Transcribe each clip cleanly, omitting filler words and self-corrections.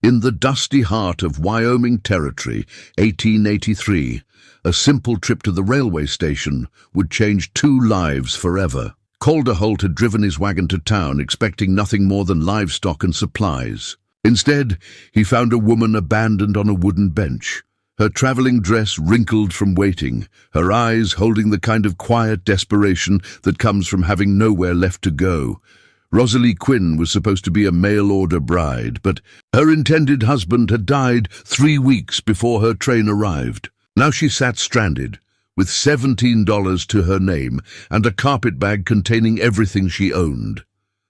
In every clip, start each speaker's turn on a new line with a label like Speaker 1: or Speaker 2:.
Speaker 1: In the dusty heart of Wyoming Territory, 1883, a simple trip to the railway station would change 2 lives forever. Calder Holt had driven his wagon to town expecting nothing more than livestock and supplies. Instead, he found a woman abandoned on a wooden bench, her traveling dress wrinkled from waiting, her eyes holding the kind of quiet desperation that comes from having nowhere left to go. Rosalie Quinn was supposed to be a mail-order bride, but her intended husband had died 3 weeks before her train arrived. Now she sat stranded, with $17 to her name and a carpet bag containing everything she owned.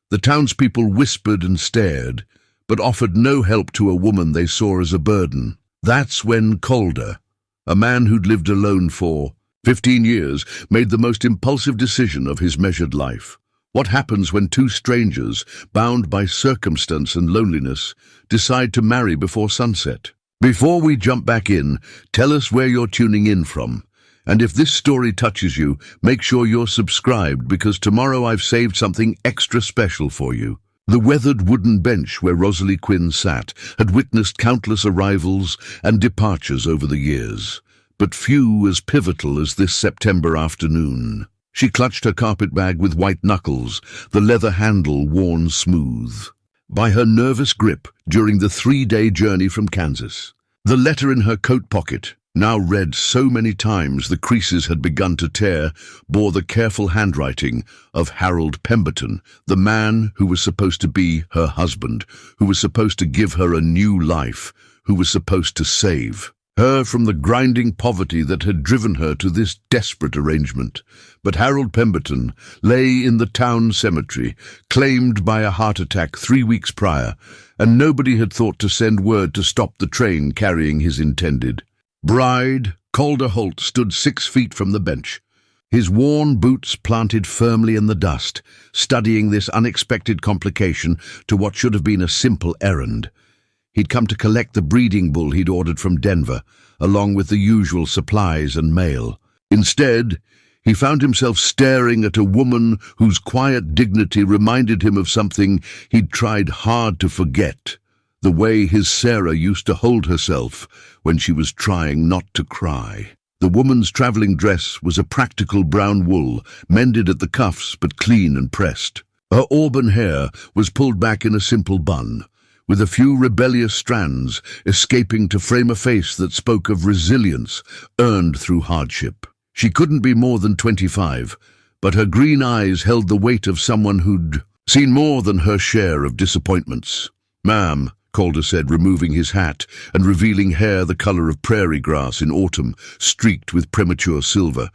Speaker 1: The townspeople whispered and stared, but offered no help to a woman they saw as a burden. That's when Calder, a man who'd lived alone for 15 years, made the most impulsive decision of his measured life. What happens when 2 strangers, bound by circumstance and loneliness, decide to marry before sunset? Before we jump back in, tell us where you're tuning in from. And if this story touches you, make sure you're subscribed, because tomorrow I've saved something extra special for you. The weathered wooden bench where Rosalie Quinn sat had witnessed countless arrivals and departures over the years, but few as pivotal as this September afternoon. She clutched her carpet bag with white knuckles, the leather handle worn smooth by her nervous grip during the 3-day journey from Kansas. The letter in her coat pocket, now read so many times the creases had begun to tear, bore the careful handwriting of Harold Pemberton, the man who was supposed to be her husband, who was supposed to give her a new life, who was supposed to save her from the grinding poverty that had driven her to this desperate arrangement. But Harold Pemberton lay in the town cemetery, claimed by a heart attack 3 weeks prior, and nobody had thought to send word to stop the train carrying his intended bride. Calder Holt stood 6 feet from the bench, his worn boots planted firmly in the dust, studying this unexpected complication to what should have been a simple errand. He'd come to collect the breeding bull he'd ordered from Denver, along with the usual supplies and mail. Instead, he found himself staring at a woman whose quiet dignity reminded him of something he'd tried hard to forget, the way his Sarah used to hold herself when she was trying not to cry. The woman's traveling dress was a practical brown wool, mended at the cuffs but clean and pressed. Her auburn hair was pulled back in a simple bun, with a few rebellious strands escaping to frame a face that spoke of resilience earned through hardship. She couldn't be more than 25, but her green eyes held the weight of someone who'd seen more than her share of disappointments. "Ma'am," Calder said, removing his hat and revealing hair the color of prairie grass in autumn, streaked with premature silver.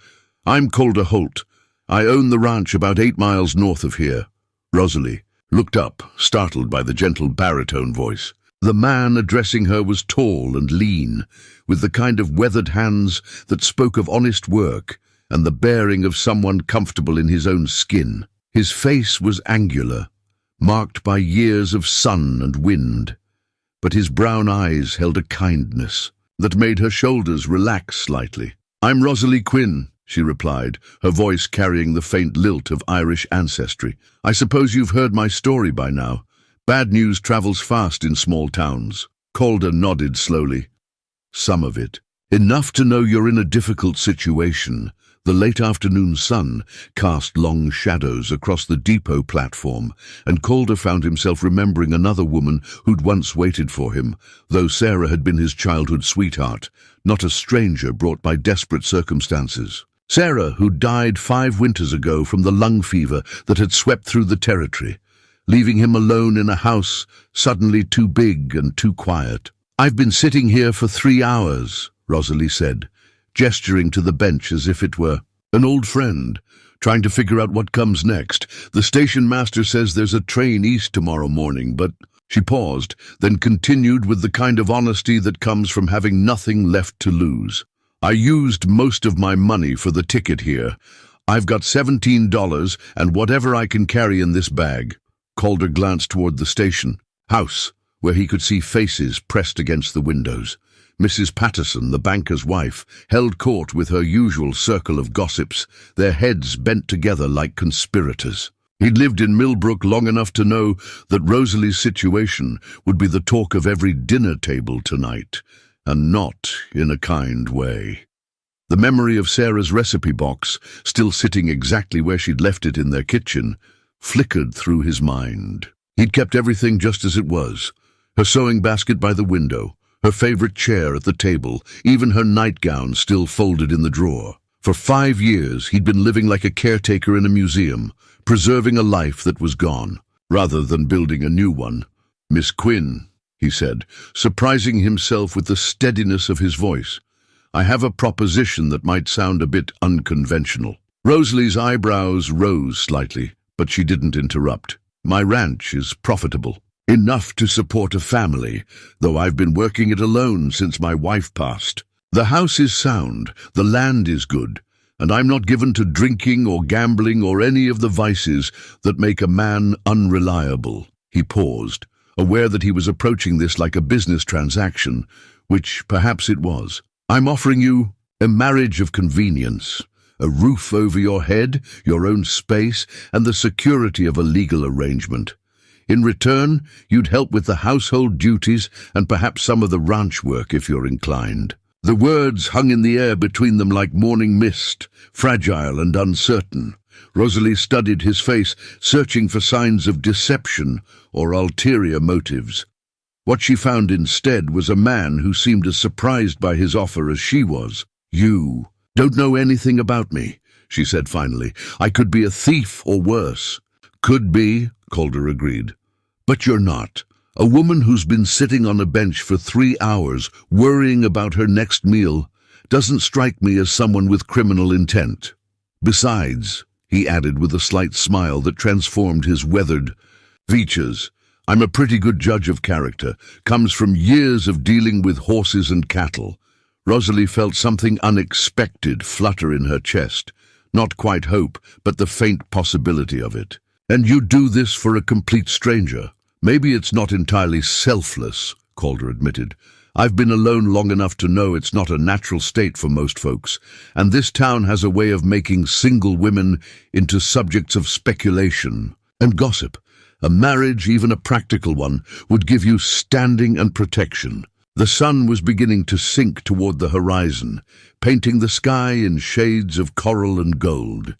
Speaker 1: "I'm Calder Holt. I own the ranch about 8 miles north of here." Rosalie looked up, startled by the gentle baritone voice. The man addressing her was tall and lean, with the kind of weathered hands that spoke of honest work and the bearing of someone comfortable in his own skin. His face was angular, marked by years of sun and wind, but his brown eyes held a kindness that made her shoulders relax slightly. "I'm Rosalie Quinn," she replied, her voice carrying the faint lilt of Irish ancestry. "I suppose you've heard my story by now. Bad news travels fast in small towns." Calder nodded slowly. "Some of it. Enough to know you're in a difficult situation." The late afternoon sun cast long shadows across the depot platform, and Calder found himself remembering another woman who'd once waited for him, though Sarah had been his childhood sweetheart, not a stranger brought by desperate circumstances. Sarah, who died 5 winters ago from the lung fever that had swept through the territory, leaving him alone in a house suddenly too big and too quiet. "I've been sitting here for 3 hours, Rosalie said, gesturing to the bench as if it were an old friend, trying to figure out what comes next. "The station master says there's a train east tomorrow morning, but—" She paused, then continued with the kind of honesty that comes from having nothing left to lose. "I used most of my money for the ticket here. I've got $17 and whatever I can carry in this bag." Calder glanced toward the station house, where he could see faces pressed against the windows. Mrs. Patterson, the banker's wife, held court with her usual circle of gossips, their heads bent together like conspirators. He'd lived in Millbrook long enough to know that Rosalie's situation would be the talk of every dinner table tonight, and not in a kind way. The memory of Sarah's recipe box, still sitting exactly where she'd left it in their kitchen, flickered through his mind. He'd kept everything just as it was. Her sewing basket by the window, her favorite chair at the table, even her nightgown still folded in the drawer. For 5 years, he'd been living like a caretaker in a museum, preserving a life that was gone, rather than building a new one. "Miss Quinn," he said, surprising himself with the steadiness of his voice, "I have a proposition that might sound a bit unconventional." Rosalie's eyebrows rose slightly, but she didn't interrupt. "My ranch is profitable, enough to support a family, though I've been working it alone since my wife passed. The house is sound, the land is good, and I'm not given to drinking or gambling or any of the vices that make a man unreliable." He paused, aware that he was approaching this like a business transaction, which perhaps it was. "I'm offering you a marriage of convenience, a roof over your head, your own space, and the security of a legal arrangement. In return, you'd help with the household duties and perhaps some of the ranch work if you're inclined." The words hung in the air between them like morning mist, fragile and uncertain. Rosalie studied his face, searching for signs of deception or ulterior motives. What she found instead was a man who seemed as surprised by his offer as she was. "You don't know anything about me," she said finally. "I could be a thief or worse." "Could be," Calder agreed. "But you're not. A woman who's been sitting on a bench for 3 hours, worrying about her next meal, doesn't strike me as someone with criminal intent. Besides," he added with a slight smile that transformed his weathered features, "I'm a pretty good judge of character. Comes from years of dealing with horses and cattle." Rosalie felt something unexpected flutter in her chest. Not quite hope, but the faint possibility of it. "And you do this for a complete stranger?" "Maybe it's not entirely selfless," Calder admitted. "I've been alone long enough to know it's not a natural state for most folks, and this town has a way of making single women into subjects of speculation and gossip. A marriage, even a practical one, would give you standing and protection." The sun was beginning to sink toward the horizon, painting the sky in shades of coral and gold.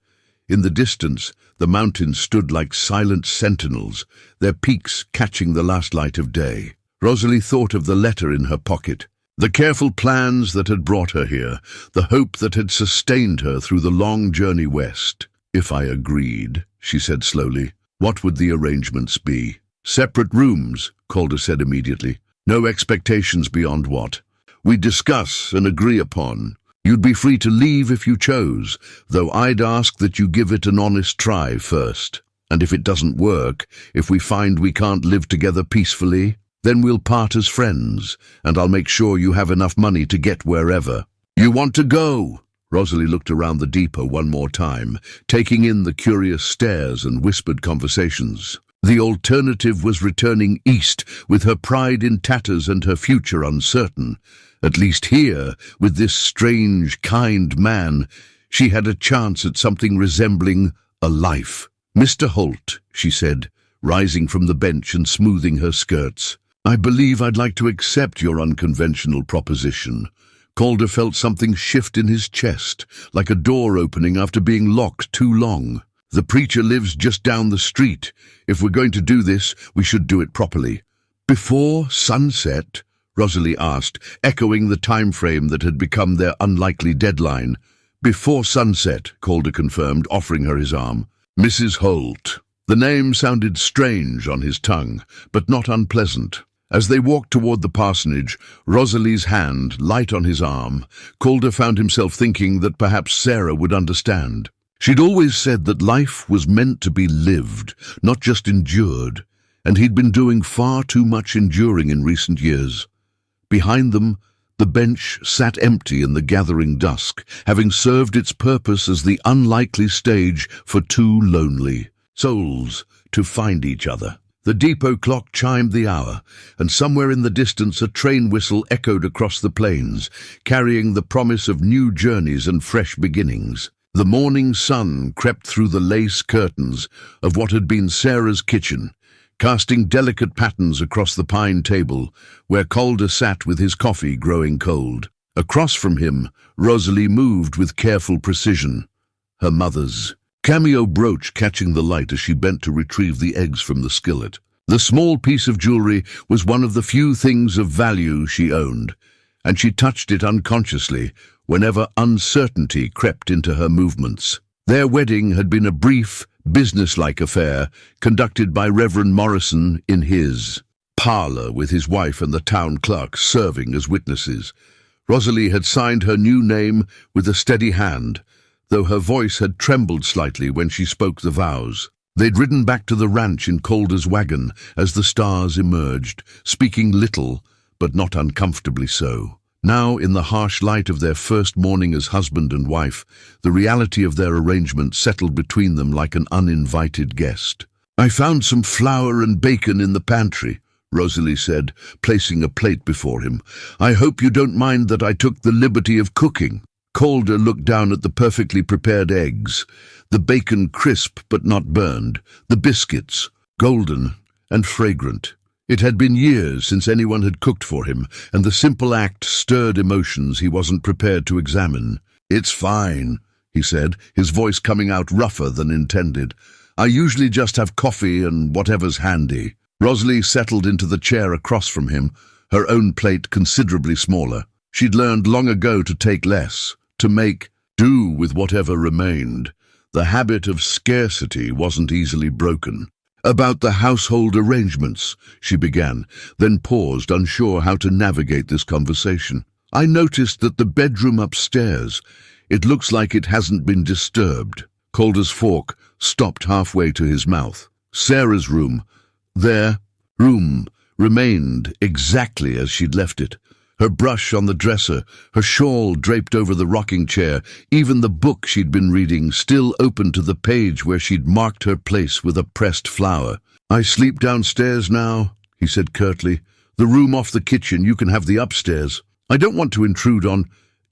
Speaker 1: In the distance, the mountains stood like silent sentinels, their peaks catching the last light of day. Rosalie thought of the letter in her pocket, the careful plans that had brought her here, the hope that had sustained her through the long journey west. "If I agreed," she said slowly, "what would the arrangements be?" "Separate rooms," Calder said immediately. "No expectations beyond what we discuss and agree upon. You'd be free to leave if you chose, though I'd ask that you give it an honest try first. And if it doesn't work, if we find we can't live together peacefully, then we'll part as friends, and I'll make sure you have enough money to get wherever you want to go." Rosalie looked around the depot one more time, taking in the curious stares and whispered conversations. The alternative was returning east, with her pride in tatters and her future uncertain. At least here, with this strange, kind man, she had a chance at something resembling a life. "Mr. Holt," she said, rising from the bench and smoothing her skirts, "I believe I'd like to accept your unconventional proposition." Calder felt something shift in his chest, like a door opening after being locked too long. "The preacher lives just down the street. If we're going to do this, we should do it properly." "Before sunset?" Rosalie asked, echoing the time frame that had become their unlikely deadline. "Before sunset," Calder confirmed, offering her his arm. "Mrs. Holt." The name sounded strange on his tongue, but not unpleasant. As they walked toward the parsonage, Rosalie's hand light on his arm, Calder found himself thinking that perhaps Sarah would understand. She'd always said that life was meant to be lived, not just endured, and he'd been doing far too much enduring in recent years. Behind them, the bench sat empty in the gathering dusk, having served its purpose as the unlikely stage for two lonely souls to find each other. The depot clock chimed the hour, and somewhere in the distance a train whistle echoed across the plains, carrying the promise of new journeys and fresh beginnings. The morning sun crept through the lace curtains of what had been Sarah's kitchen, casting delicate patterns across the pine table where Calder sat with his coffee growing cold. Across from him, Rosalie moved with careful precision, her mother's cameo brooch catching the light as she bent to retrieve the eggs from the skillet. The small piece of jewelry was one of the few things of value she owned, and she touched it unconsciously whenever uncertainty crept into her movements. Their wedding had been a brief, businesslike affair conducted by Reverend Morrison in his parlour with his wife and the town clerk serving as witnesses. Rosalie had signed her new name with a steady hand, though her voice had trembled slightly when she spoke the vows. They'd ridden back to the ranch in Calder's wagon as the stars emerged, speaking little, but not uncomfortably so. Now, in the harsh light of their first morning as husband and wife, the reality of their arrangement settled between them like an uninvited guest. "I found some flour and bacon in the pantry," Rosalie said, placing a plate before him. "I hope you don't mind that I took the liberty of cooking." Calder looked down at the perfectly prepared eggs, the bacon crisp but not burned, the biscuits, golden and fragrant. It had been years since anyone had cooked for him, and the simple act stirred emotions he wasn't prepared to examine. "It's fine," he said, his voice coming out rougher than intended. "I usually just have coffee and whatever's handy." Rosalie settled into the chair across from him, her own plate considerably smaller. She'd learned long ago to take less, to make do with whatever remained. The habit of scarcity wasn't easily broken. "About the household arrangements," she began, then paused, unsure how to navigate this conversation. "I noticed that the bedroom upstairs, it looks like it hasn't been disturbed." Calder's fork stopped halfway to his mouth. Sarah's room, their room, remained exactly as she'd left it. Her brush on the dresser, her shawl draped over the rocking chair, even the book she'd been reading still open to the page where she'd marked her place with a pressed flower. "I sleep downstairs now," he said curtly. "The room off the kitchen, you can have the upstairs. I don't want to intrude on—"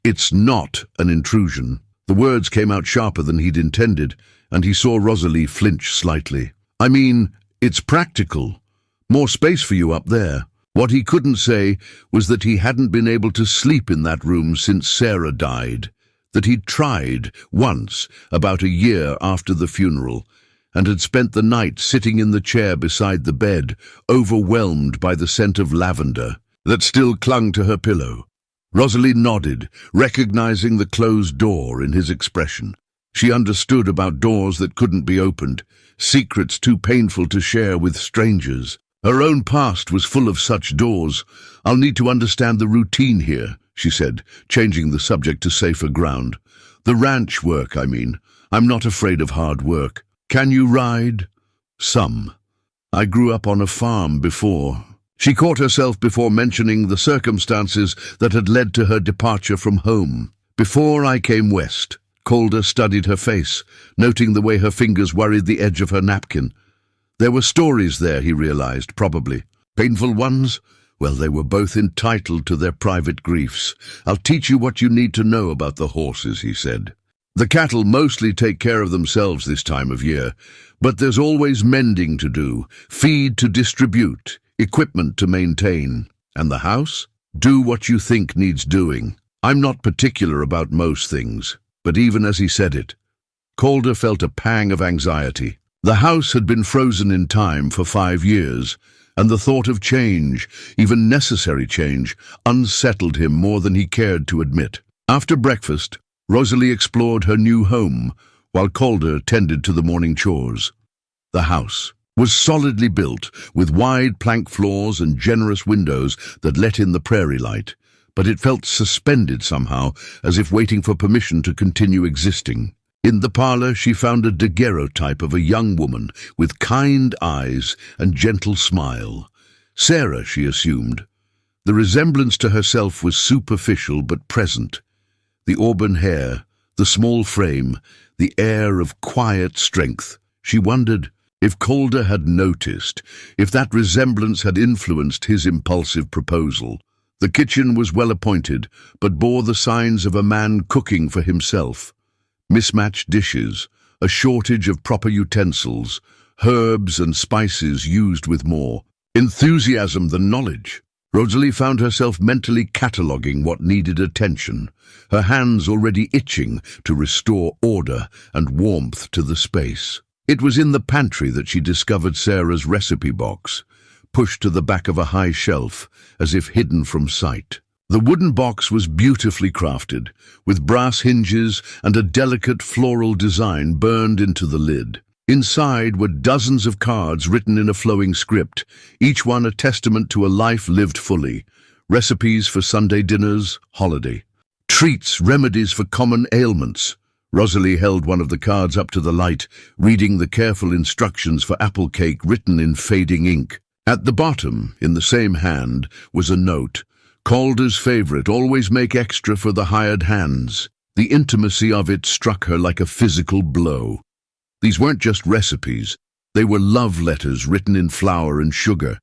Speaker 1: "It's not an intrusion." The words came out sharper than he'd intended, and he saw Rosalie flinch slightly. "I mean, it's practical. More space for you up there." What he couldn't say was that he hadn't been able to sleep in that room since Sarah died, that he'd tried once, about a year after the funeral, and had spent the night sitting in the chair beside the bed, overwhelmed by the scent of lavender that still clung to her pillow. Rosalie nodded, recognizing the closed door in his expression. She understood about doors that couldn't be opened, secrets too painful to share with strangers. Her own past was full of such doors. "I'll need to understand the routine here," she said, changing the subject to safer ground. "The ranch work, I mean. I'm not afraid of hard work. Can you ride?" "Some. I grew up on a farm before." She caught herself before mentioning the circumstances that had led to her departure from home. "Before I came west." Calder studied her face, noting the way her fingers worried the edge of her napkin. There were stories there, he realized, probably. Painful ones? Well, they were both entitled to their private griefs. "I'll teach you what you need to know about the horses," he said. "The cattle mostly take care of themselves this time of year, but there's always mending to do, feed to distribute, equipment to maintain. And the house? Do what you think needs doing. I'm not particular about most things." But even as he said it, Calder felt a pang of anxiety. The house had been frozen in time for 5 years, and the thought of change, even necessary change, unsettled him more than he cared to admit. After breakfast, Rosalie explored her new home, while Calder tended to the morning chores. The house was solidly built, with wide plank floors and generous windows that let in the prairie light, but it felt suspended somehow, as if waiting for permission to continue existing. In the parlour, she found a daguerreotype of a young woman with kind eyes and gentle smile. Sarah, she assumed. The resemblance to herself was superficial but present. The auburn hair, the small frame, the air of quiet strength. She wondered if Calder had noticed, if that resemblance had influenced his impulsive proposal. The kitchen was well appointed, but bore the signs of a man cooking for himself. mismatched dishes, a shortage of proper utensils, herbs and spices used with more enthusiasm than knowledge. Rosalie found herself mentally cataloguing what needed attention, her hands already itching to restore order and warmth to the space. It was in the pantry that she discovered Sarah's recipe box, pushed to the back of a high shelf, as if hidden from sight. The wooden box was beautifully crafted, with brass hinges and a delicate floral design burned into the lid. Inside were dozens of cards written in a flowing script, each one a testament to a life lived fully. Recipes for Sunday dinners, holiday. Treats, remedies for common ailments. Rosalie held one of the cards up to the light, reading the careful instructions for apple cake written in fading ink. At the bottom, in the same hand, was a note. Calder's favorite, always make extra for the hired hands. The intimacy of it struck her like a physical blow. These weren't just recipes, they were love letters written in flour and sugar,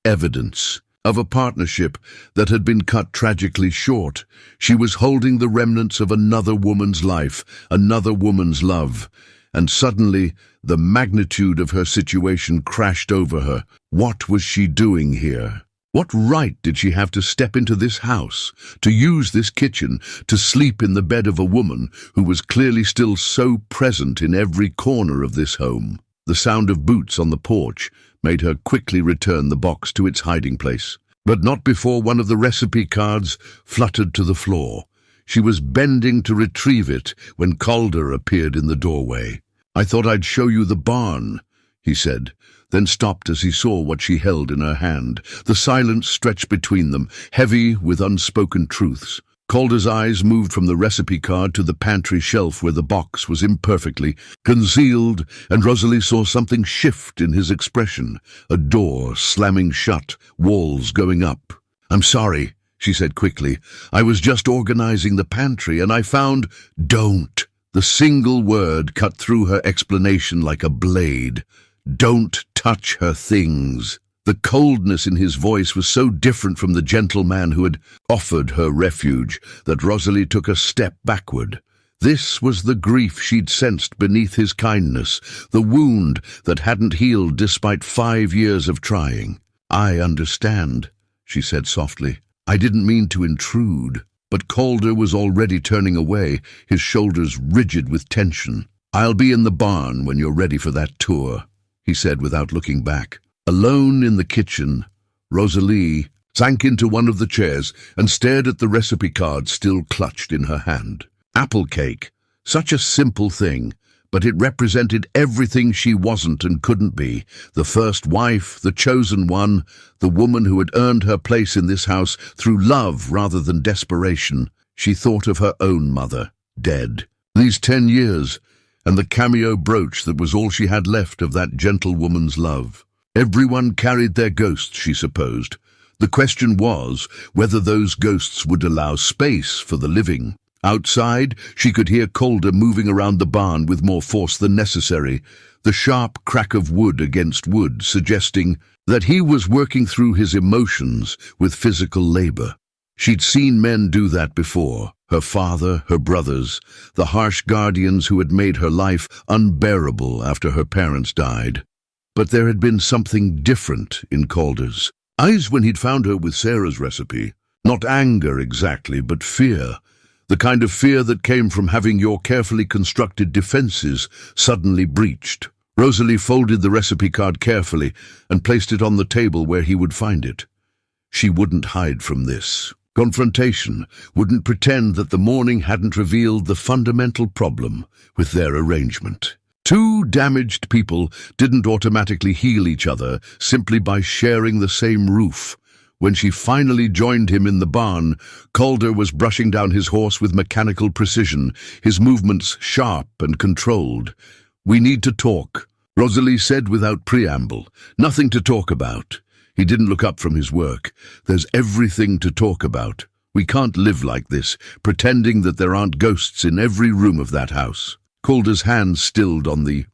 Speaker 1: evidence of a partnership that had been cut tragically short. She was holding the remnants of another woman's life, another woman's love, and suddenly the magnitude of her situation crashed over her. What was she doing here? What right did she have to step into this house, to use this kitchen, to sleep in the bed of a woman who was clearly still so present in every corner of this home? The sound of boots on the porch made her quickly return the box to its hiding place. But not before one of the recipe cards fluttered to the floor. She was bending to retrieve it when Calder appeared in the doorway. "I thought I'd show you the barn," he said, then stopped as he saw what she held in her hand. The silence stretched between them, heavy with unspoken truths. Calder's eyes moved from the recipe card to the pantry shelf where the box was imperfectly concealed, and Rosalie saw something shift in his expression. A door slamming shut, walls going up. "I'm sorry," she said quickly. "I was just organizing the pantry and I found—" "Don't!" The single word cut through her explanation like a blade. "Don't touch her things." The coldness in his voice was so different from the gentleman who had offered her refuge that Rosalie took a step backward. This was the grief she'd sensed beneath his kindness, the wound that hadn't healed despite 5 years of trying. "I understand," she said softly. "I didn't mean to intrude." But Calder was already turning away, his shoulders rigid with tension. "I'll be in the barn when you're ready for that tour," he said without looking back. Alone in the kitchen, Rosalie sank into one of the chairs and stared at the recipe card still clutched in her hand. Apple cake, such a simple thing, but it represented everything she wasn't and couldn't be. The first wife, the chosen one, the woman who had earned her place in this house through love rather than desperation. She thought of her own mother, dead. These 10 years, and the cameo brooch that was all she had left of that gentlewoman's love. Everyone carried their ghosts, she supposed. The question was whether those ghosts would allow space for the living. Outside, she could hear Calder moving around the barn with more force than necessary, the sharp crack of wood against wood suggesting that he was working through his emotions with physical labor. She'd seen men do that before, her father, her brothers, the harsh guardians who had made her life unbearable after her parents died. But there had been something different in Calder's eyes when he'd found her with Sarah's recipe. Not anger exactly, but fear. The kind of fear that came from having your carefully constructed defenses suddenly breached. Rosalie folded the recipe card carefully and placed it on the table where he would find it. She wouldn't hide from this. Confrontation wouldn't pretend that the morning hadn't revealed the fundamental problem with their arrangement. Two damaged people didn't automatically heal each other simply by sharing the same roof. When she finally joined him in the barn, Calder was brushing down his horse with mechanical precision, his movements sharp and controlled. "We need to talk," Rosalie said without preamble. "Nothing to talk about." He didn't look up from his work. "There's everything to talk about. We can't live like this, pretending that there aren't ghosts in every room of that house." Calder's hand stilled on the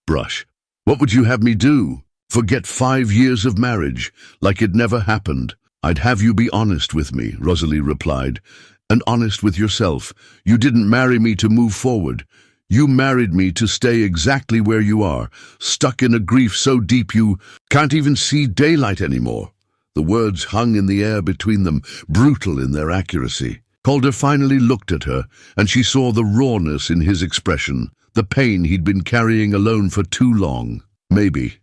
Speaker 1: brush. "What would you have me do? Forget 5 years of marriage, like it never happened?" "I'd have you be honest with me," Rosalie replied, "and honest with yourself. You didn't marry me to move forward. You married me to stay exactly where you are, stuck in a grief so deep you can't even see daylight anymore." The words hung in the air between them, brutal in their accuracy. Calder finally looked at her, and she saw the rawness in his expression, the pain he'd been carrying alone for too long. "Maybe,"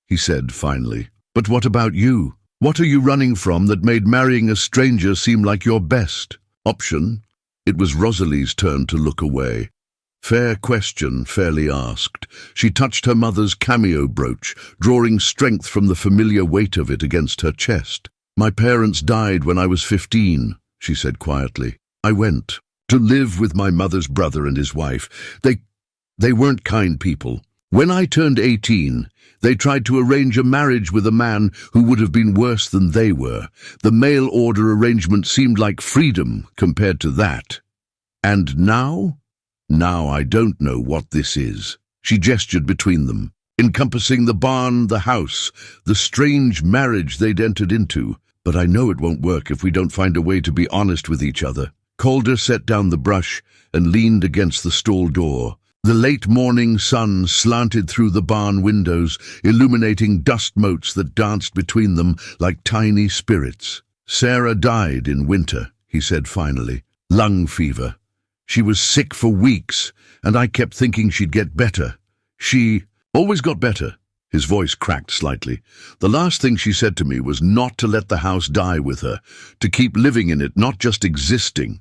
Speaker 1: he said finally. "But what about you? What are you running from that made marrying a stranger seem like your best option?" It was Rosalie's turn to look away. Fair question, fairly asked. She touched her mother's cameo brooch, drawing strength from the familiar weight of it against her chest. "My parents died when I was 15, she said quietly. "I went to live with my mother's brother and his wife. They weren't kind people. When I turned 18, they tried to arrange a marriage with a man who would have been worse than they were. The mail order arrangement seemed like freedom compared to that. And now? Now I don't know what this is." She gestured between them, encompassing the barn, the house, the strange marriage they'd entered into. "But I know it won't work if we don't find a way to be honest with each other." Calder set down the brush and leaned against the stall door. The late morning sun slanted through the barn windows, illuminating dust motes that danced between them like tiny spirits. "Sarah died in winter," he said finally. "Lung fever. She was sick for weeks, and I kept thinking she'd get better. She always got better." His voice cracked slightly. "The last thing she said to me was not to let the house die with her, to keep living in it, not just existing."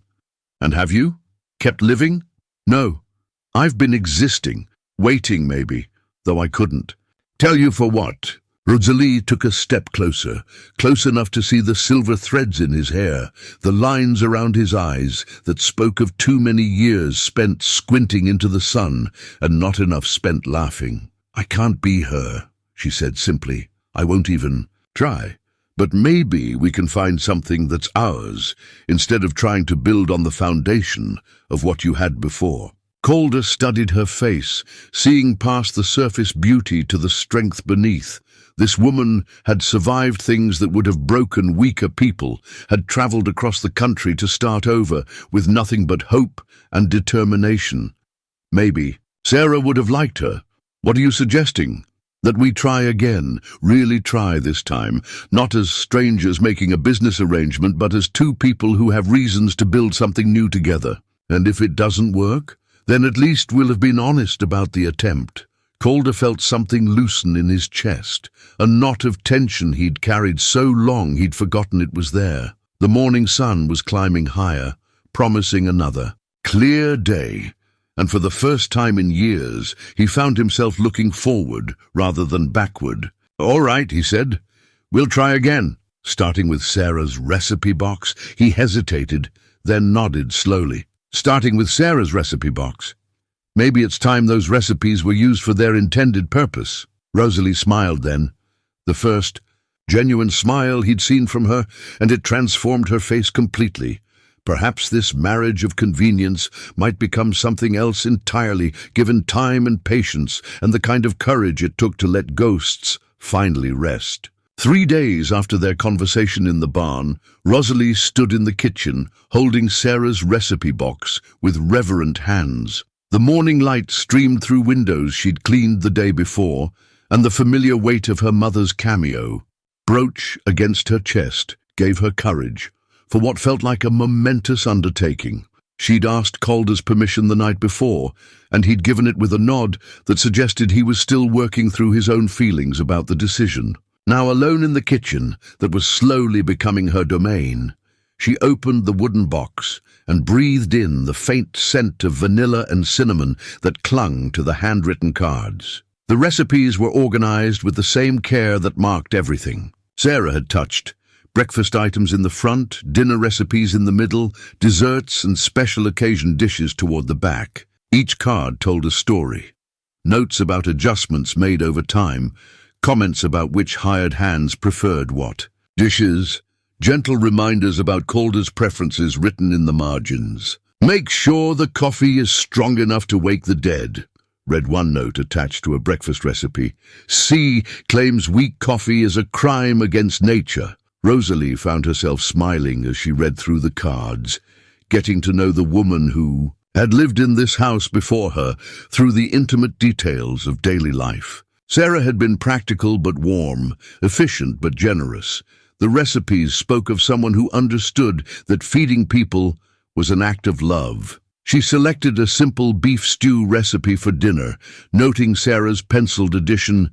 Speaker 1: "And have you? Kept living?" "No. I've been existing, waiting maybe, though I couldn't." "Tell you for what?" Rosalie took a step closer, close enough to see the silver threads in his hair, the lines around his eyes that spoke of too many years spent squinting into the sun and not enough spent laughing. "I can't be her," she said simply. "I won't even try. But maybe we can find something that's ours, instead of trying to build on the foundation of what you had before." Calder studied her face, seeing past the surface beauty to the strength beneath. This woman had survived things that would have broken weaker people, had traveled across the country to start over with nothing but hope and determination. Maybe Sarah would have liked her. "What are you suggesting?" "That we try again, really try this time, not as strangers making a business arrangement, but as two people who have reasons to build something new together. And if it doesn't work, then at least we'll have been honest about the attempt." Calder felt something loosen in his chest, a knot of tension he'd carried so long he'd forgotten it was there. The morning sun was climbing higher, promising another clear day, and for the first time in years he found himself looking forward rather than backward. "All right," he said. "We'll try again." Starting with Sarah's recipe box, he hesitated, then nodded slowly. "Starting with Sarah's recipe box. Maybe it's time those recipes were used for their intended purpose." Rosalie smiled then, the first genuine smile he'd seen from her, and it transformed her face completely. Perhaps this marriage of convenience might become something else entirely, given time and patience and the kind of courage it took to let ghosts finally rest. 3 days after their conversation in the barn, Rosalie stood in the kitchen, holding Sarah's recipe box with reverent hands. The morning light streamed through windows she'd cleaned the day before, and the familiar weight of her mother's cameo brooch against her chest gave her courage for what felt like a momentous undertaking. She'd asked Calder's permission the night before, and he'd given it with a nod that suggested he was still working through his own feelings about the decision. Now alone in the kitchen that was slowly becoming her domain, she opened the wooden box and breathed in the faint scent of vanilla and cinnamon that clung to the handwritten cards. The recipes were organized with the same care that marked everything Sarah had touched. Breakfast items in the front, dinner recipes in the middle, desserts and special occasion dishes toward the back. Each card told a story. Notes about adjustments made over time, comments about which hired hands preferred what dishes, gentle reminders about Calder's preferences written in the margins. "Make sure the coffee is strong enough to wake the dead," read one note attached to a breakfast recipe. "C claims weak coffee is a crime against nature." Rosalie found herself smiling as she read through the cards, getting to know the woman who had lived in this house before her through the intimate details of daily life. Sarah had been practical but warm, efficient but generous. The recipes spoke of someone who understood that feeding people was an act of love. She selected a simple beef stew recipe for dinner, noting Sarah's penciled addition,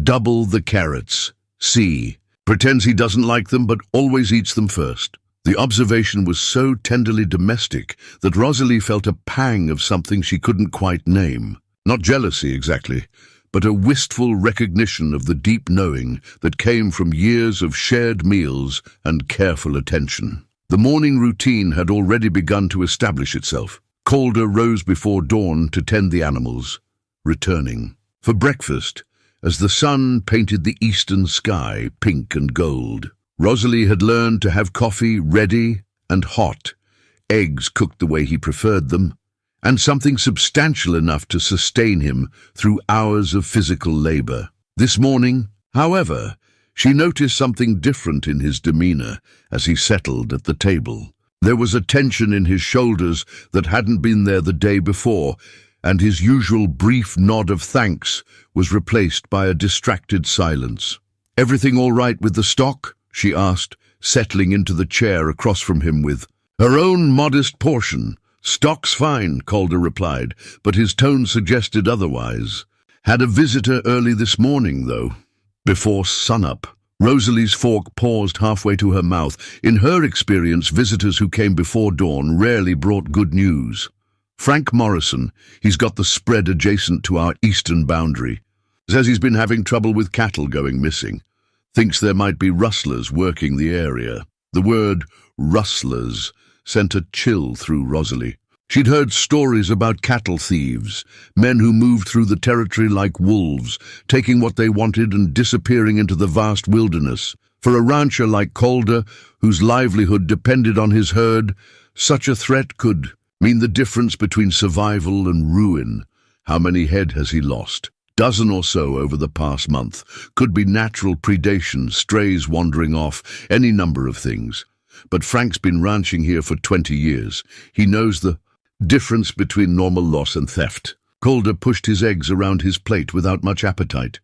Speaker 1: "Double the carrots. C. Pretends he doesn't like them but always eats them first." The observation was so tenderly domestic that Rosalie felt a pang of something she couldn't quite name. Not jealousy exactly, but a wistful recognition of the deep knowing that came from years of shared meals and careful attention. The morning routine had already begun to establish itself. Calder rose before dawn to tend the animals, returning. For breakfast, as the sun painted the eastern sky pink and gold, Rosalie had learned to have coffee ready and hot, eggs cooked the way he preferred them, and something substantial enough to sustain him through hours of physical labor. This morning, however, she noticed something different in his demeanor as he settled at the table. There was a tension in his shoulders that hadn't been there the day before, and his usual brief nod of thanks was replaced by a distracted silence. "Everything all right with the stock?" she asked, settling into the chair across from him with her own modest portion. "Stock's fine," Calder replied, but his tone suggested otherwise. "Had a visitor early this morning, though." Before sunup, Rosalie's fork paused halfway to her mouth. In her experience, visitors who came before dawn rarely brought good news. "Frank Morrison, he's got the spread adjacent to our eastern boundary. Says he's been having trouble with cattle going missing. Thinks there might be rustlers working the area." The word rustlers sent a chill through Rosalie. She'd heard stories about cattle thieves, men who moved through the territory like wolves, taking what they wanted and disappearing into the vast wilderness. For a rancher like Calder, whose livelihood depended on his herd, such a threat could mean the difference between survival and ruin. How many head has he lost? Dozen or so over the past month. Could be natural predation, strays wandering off, any number of things. But Frank's been ranching here for 20 years. He knows the difference between normal loss and theft. Calder pushed his eggs around his plate without much appetite.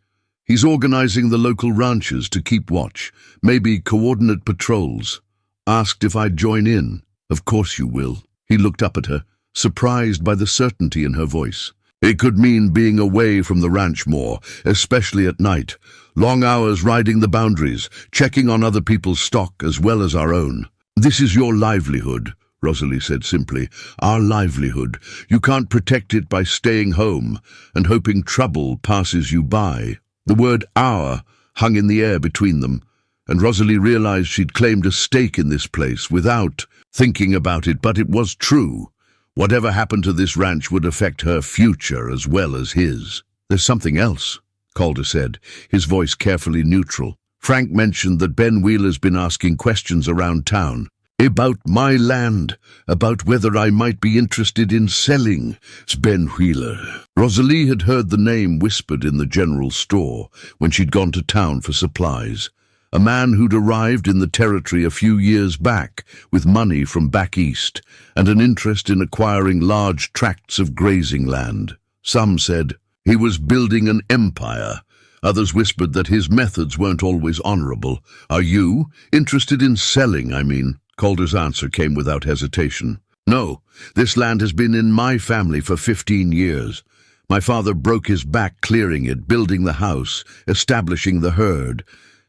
Speaker 1: He's organizing the local ranchers to keep watch, maybe coordinate patrols. Asked if I'd join in. "Of course you will." He looked up at her, surprised by the certainty in her voice. It could mean being away from the ranch more, especially at night. Long hours riding the boundaries, checking on other people's stock as well as our own. "This is your livelihood," Rosalie said simply. "Our livelihood. You can't protect it by staying home and hoping trouble passes you by." The word "our" hung in the air between them, and Rosalie realized she'd claimed a stake in this place without thinking about it, but it was true. Whatever happened to this ranch would affect her future as well as his. "There's something else," Calder said, his voice carefully neutral. "Frank mentioned that Ben Wheeler's been asking questions around town. About my land, about whether I might be interested in selling. It's Ben Wheeler." Rosalie had heard the name whispered in the general store when she'd gone to town for supplies. A man who'd arrived in the territory a few years back with money from back east and an interest in acquiring large tracts of grazing land. Some said he was building an empire. Others whispered that his methods weren't always honorable. "Are you interested in selling, I mean?" Calder's answer came without hesitation. "No, this land has been in my family for 15 years. My father broke his back clearing it, building the house, establishing the herd.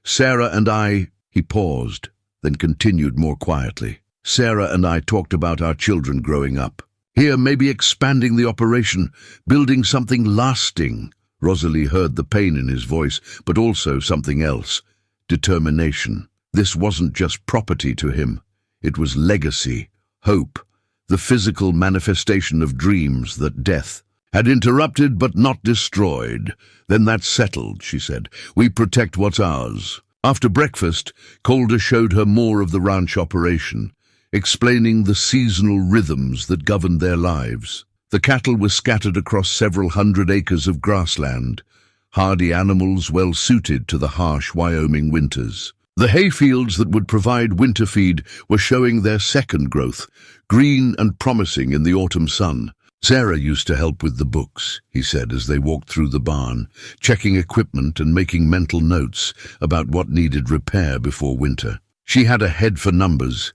Speaker 1: Sarah and I—" He paused, then continued more quietly. "Sarah and I talked about our children growing up. Here, maybe expanding the operation, building something lasting." Rosalie heard the pain in his voice, but also something else. Determination. This wasn't just property to him. It was legacy, hope, the physical manifestation of dreams that death had interrupted but not destroyed. "Then that's settled," she said. "We protect what's ours." After breakfast, Calder showed her more of the ranch operation, explaining the seasonal rhythms that governed their lives. The cattle were scattered across several hundred acres of grassland, hardy animals well suited to the harsh Wyoming winters. The hayfields that would provide winter feed were showing their second growth, green and promising in the autumn sun. Sarah used to help with the books, he said as they walked through the barn, checking equipment and making mental notes about what needed repair before winter. She had a head for numbers,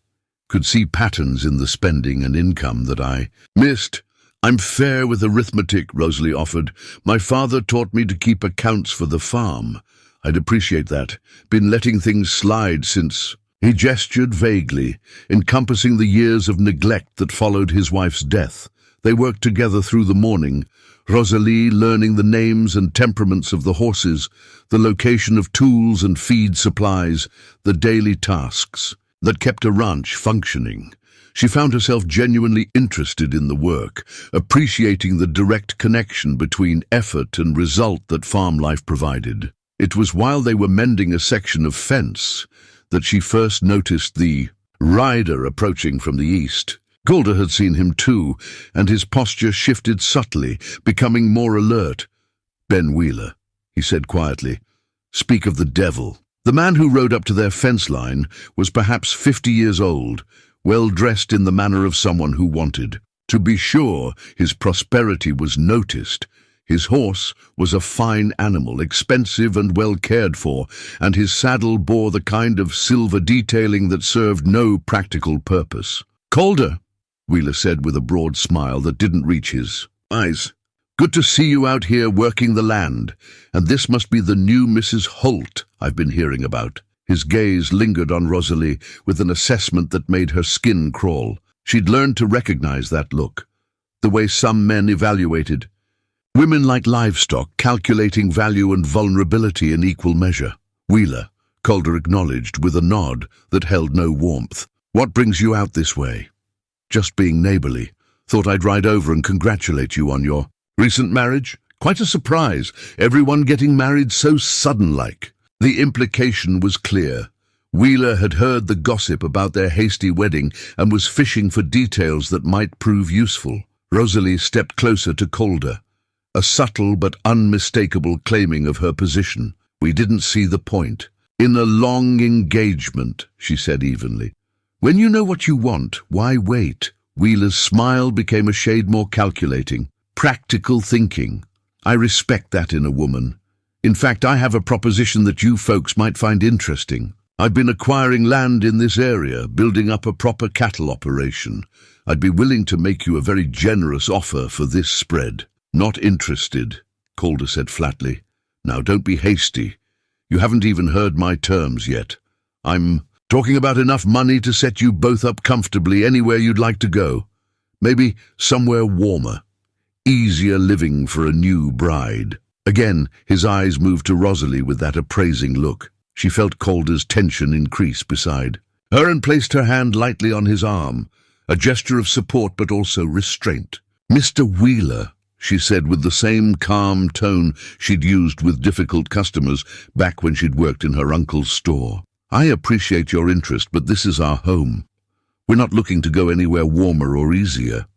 Speaker 1: could see patterns in the spending and income that I missed. I'm fair with arithmetic, Rosalie offered. My father taught me to keep accounts for the farm. I'd appreciate that. Been letting things slide since... He gestured vaguely, encompassing the years of neglect that followed his wife's death. They worked together through the morning, Rosalie learning the names and temperaments of the horses, the location of tools and feed supplies, the daily tasks that kept a ranch functioning. She found herself genuinely interested in the work, appreciating the direct connection between effort and result that farm life provided. It was while they were mending a section of fence that she first noticed the rider approaching from the east. Calder had seen him too, and his posture shifted subtly, becoming more alert. "Ben Wheeler," he said quietly. "Speak of the devil." The man who rode up to their fence line was perhaps 50 years old, well dressed in the manner of someone who wanted. To be sure, his prosperity was noticed. His horse was a fine animal, expensive and well cared for, and his saddle bore the kind of silver detailing that served no practical purpose. "Calder," Wheeler said with a broad smile that didn't reach his eyes. "Good to see you out here working the land, and this must be the new Mrs. Holt I've been hearing about." His gaze lingered on Rosalie with an assessment that made her skin crawl. She'd learned to recognize that look, the way some men evaluated women like livestock, calculating value and vulnerability in equal measure. "Wheeler," Calder acknowledged with a nod that held no warmth. "What brings you out this way?" "Just being neighborly. Thought I'd ride over and congratulate you on your recent marriage. Quite a surprise, everyone getting married so sudden-like." The implication was clear. Wheeler had heard the gossip about their hasty wedding and was fishing for details that might prove useful. Rosalie stepped closer to Calder, a subtle but unmistakable claiming of her position. "We didn't see the point. In a long engagement," she said evenly. "When you know what you want, why wait?" Wheeler's smile became a shade more calculating. "Practical thinking. I respect that in a woman. In fact, I have a proposition that you folks might find interesting. I've been acquiring land in this area, building up a proper cattle operation. I'd be willing to make you a very generous offer for this spread." "Not interested," Calder said flatly. "Now don't be hasty. You haven't even heard my terms yet. I'm talking about enough money to set you both up comfortably anywhere you'd like to go. Maybe somewhere warmer. Easier living for a new bride." Again, his eyes moved to Rosalie with that appraising look. She felt Calder's tension increase beside her and placed her hand lightly on his arm, a gesture of support but also restraint. "Mr. Wheeler," she said with the same calm tone she'd used with difficult customers back when she'd worked in her uncle's store. "I appreciate your interest, but this is our home. We're not looking to go anywhere warmer or easier.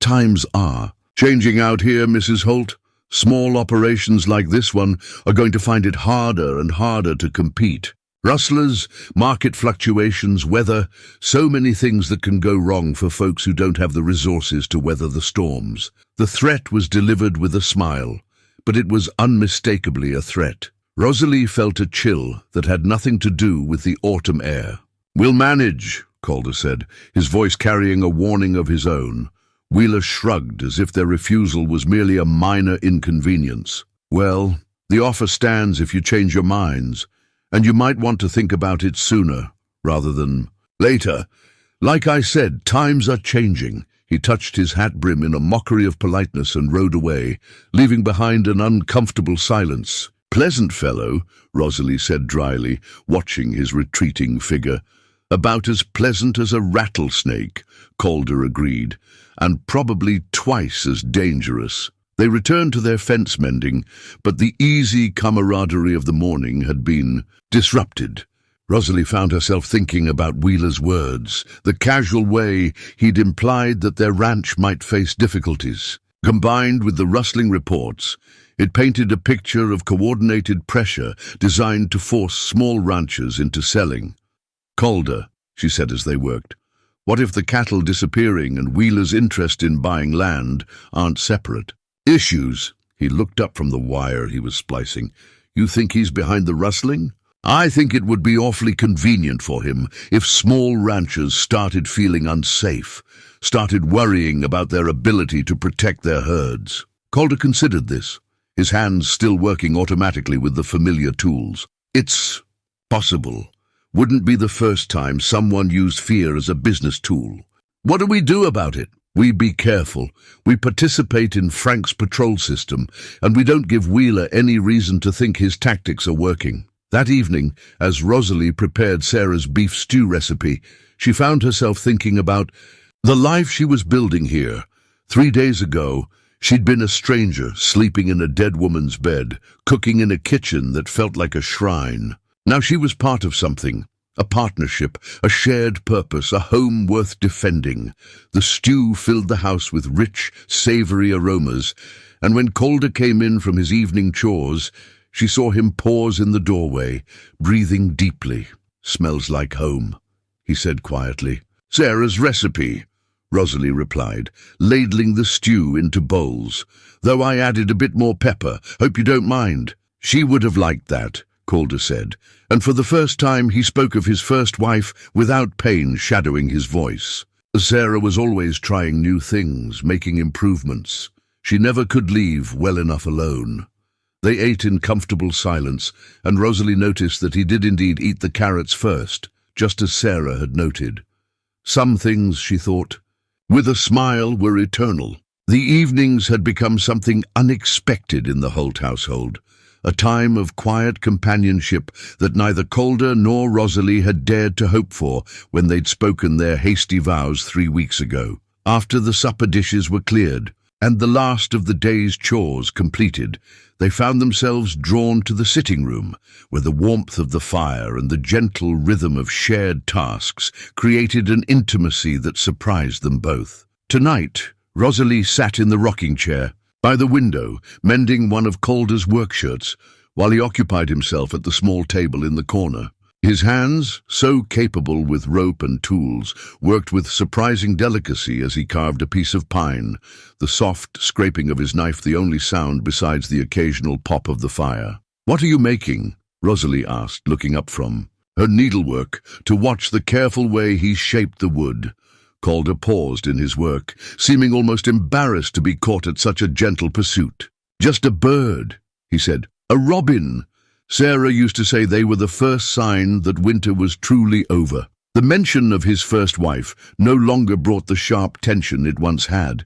Speaker 1: Times are changing out here, Mrs. Holt. Small operations like this one are going to find it harder and harder to compete. Rustlers, market fluctuations, weather, so many things that can go wrong for folks who don't have the resources to weather the storms." The threat was delivered with a smile, but it was unmistakably a threat. Rosalie felt a chill that had nothing to do with the autumn air. "We'll manage," Calder said, his voice carrying a warning of his own. Wheeler shrugged as if their refusal was merely a minor inconvenience. "Well, the offer stands if you change your minds, and you might want to think about it sooner rather than later. Like I said, times are changing." He touched his hat brim in a mockery of politeness and rode away, leaving behind an uncomfortable silence. "Pleasant fellow," Rosalie said dryly, watching his retreating figure. "About as pleasant as a rattlesnake," Calder agreed, "and probably twice as dangerous." They returned to their fence mending, but the easy camaraderie of the morning had been disrupted. Rosalie found herself thinking about Wheeler's words, the casual way he'd implied that their ranch might face difficulties. Combined with the rustling reports, It painted a picture of coordinated pressure designed to force small ranchers into selling. "Calder," she said as they worked, "what if the cattle disappearing and Wheeler's interest in buying land aren't separate?" "Issues." He looked up from the wire he was splicing. "You think he's behind the rustling?" "I think it would be awfully convenient for him if small ranchers started feeling unsafe, started worrying about their ability to protect their herds." Calder considered this, his hands still working automatically with the familiar tools. "It's possible. Wouldn't be the first time someone used fear as a business tool. What do we do about it?" "We be careful. We participate in Frank's patrol system, and we don't give Wheeler any reason to think his tactics are working." That evening, as Rosalie prepared Sarah's beef stew recipe, she found herself thinking about the life she was building here. 3 days ago, she'd been a stranger, sleeping in a dead woman's bed, cooking in a kitchen that felt like a shrine. Now she was part of something, a partnership, a shared purpose, a home worth defending. The stew filled the house with rich, savory aromas, and when Calder came in from his evening chores, she saw him pause in the doorway, breathing deeply. "Smells like home," he said quietly. "Sarah's recipe," Rosalie replied, ladling the stew into bowls. "Though I added a bit more pepper. Hope you don't mind." "She would have liked that," Calder said, and for the first time he spoke of his first wife without pain shadowing his voice. Sarah was always trying new things, making improvements. She never could leave well enough alone. They ate in comfortable silence, and Rosalie noticed that he did indeed eat the carrots first, just as Sarah had noted. Some things, she thought, with a smile, were eternal. The evenings had become something unexpected in the Holt household, a time of quiet companionship that neither Calder nor Rosalie had dared to hope for when they'd spoken their hasty vows 3 weeks ago. After the supper dishes were cleared, and the last of the day's chores completed, they found themselves drawn to the sitting room, where the warmth of the fire and the gentle rhythm of shared tasks created an intimacy that surprised them both. Tonight, Rosalie sat in the rocking chair, by the window, mending one of Calder's work shirts, while he occupied himself at the small table in the corner. His hands, so capable with rope and tools, worked with surprising delicacy as he carved a piece of pine, the soft scraping of his knife the only sound besides the occasional pop of the fire. "What are you making?" Rosalie asked, looking up from her needlework to watch the careful way he shaped the wood. Calder paused in his work, seeming almost embarrassed to be caught at such a gentle pursuit. "Just a bird," he said. "A robin." Sarah used to say they were the first sign that winter was truly over. The mention of his first wife no longer brought the sharp tension it once had.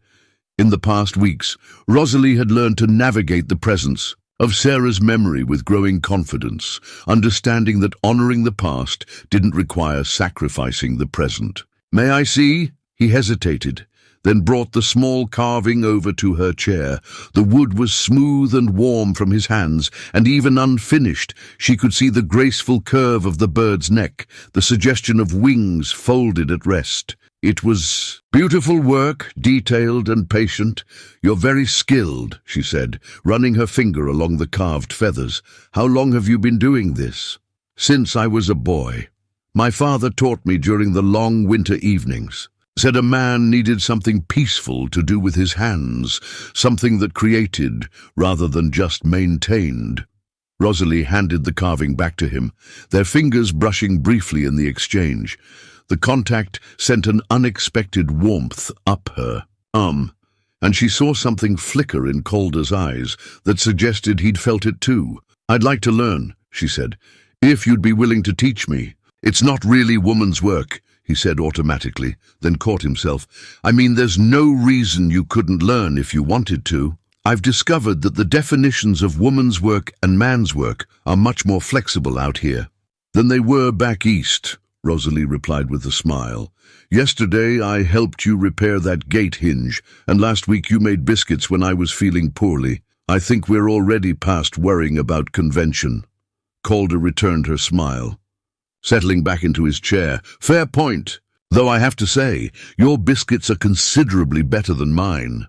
Speaker 1: In the past weeks, Rosalie had learned to navigate the presence of Sarah's memory with growing confidence, understanding that honoring the past didn't require sacrificing the present. "May I see?" He hesitated, then brought the small carving over to her chair. The wood was smooth and warm from his hands, and even unfinished, she could see the graceful curve of the bird's neck, the suggestion of wings folded at rest. It was beautiful work, detailed and patient. "You're very skilled," she said, running her finger along the carved feathers. "How long have you been doing this?" "Since I was a boy. My father taught me during the long winter evenings. Said a man needed something peaceful to do with his hands, something that created rather than just maintained." Rosalie handed the carving back to him, their fingers brushing briefly in the exchange. The contact sent an unexpected warmth up her arm, and she saw something flicker in Calder's eyes that suggested he'd felt it too. "I'd like to learn," she said, "if you'd be willing to teach me." "It's not really woman's work," he said automatically, then caught himself. "I mean, there's no reason you couldn't learn if you wanted to. I've discovered that the definitions of woman's work and man's work are much more flexible out here than they were back east," Rosalie replied with a smile. "Yesterday I helped you repair that gate hinge, and last week you made biscuits when I was feeling poorly. I think we're already past worrying about convention." Calder returned her smile, settling back into his chair. "Fair point, though I have to say, your biscuits are considerably better than mine."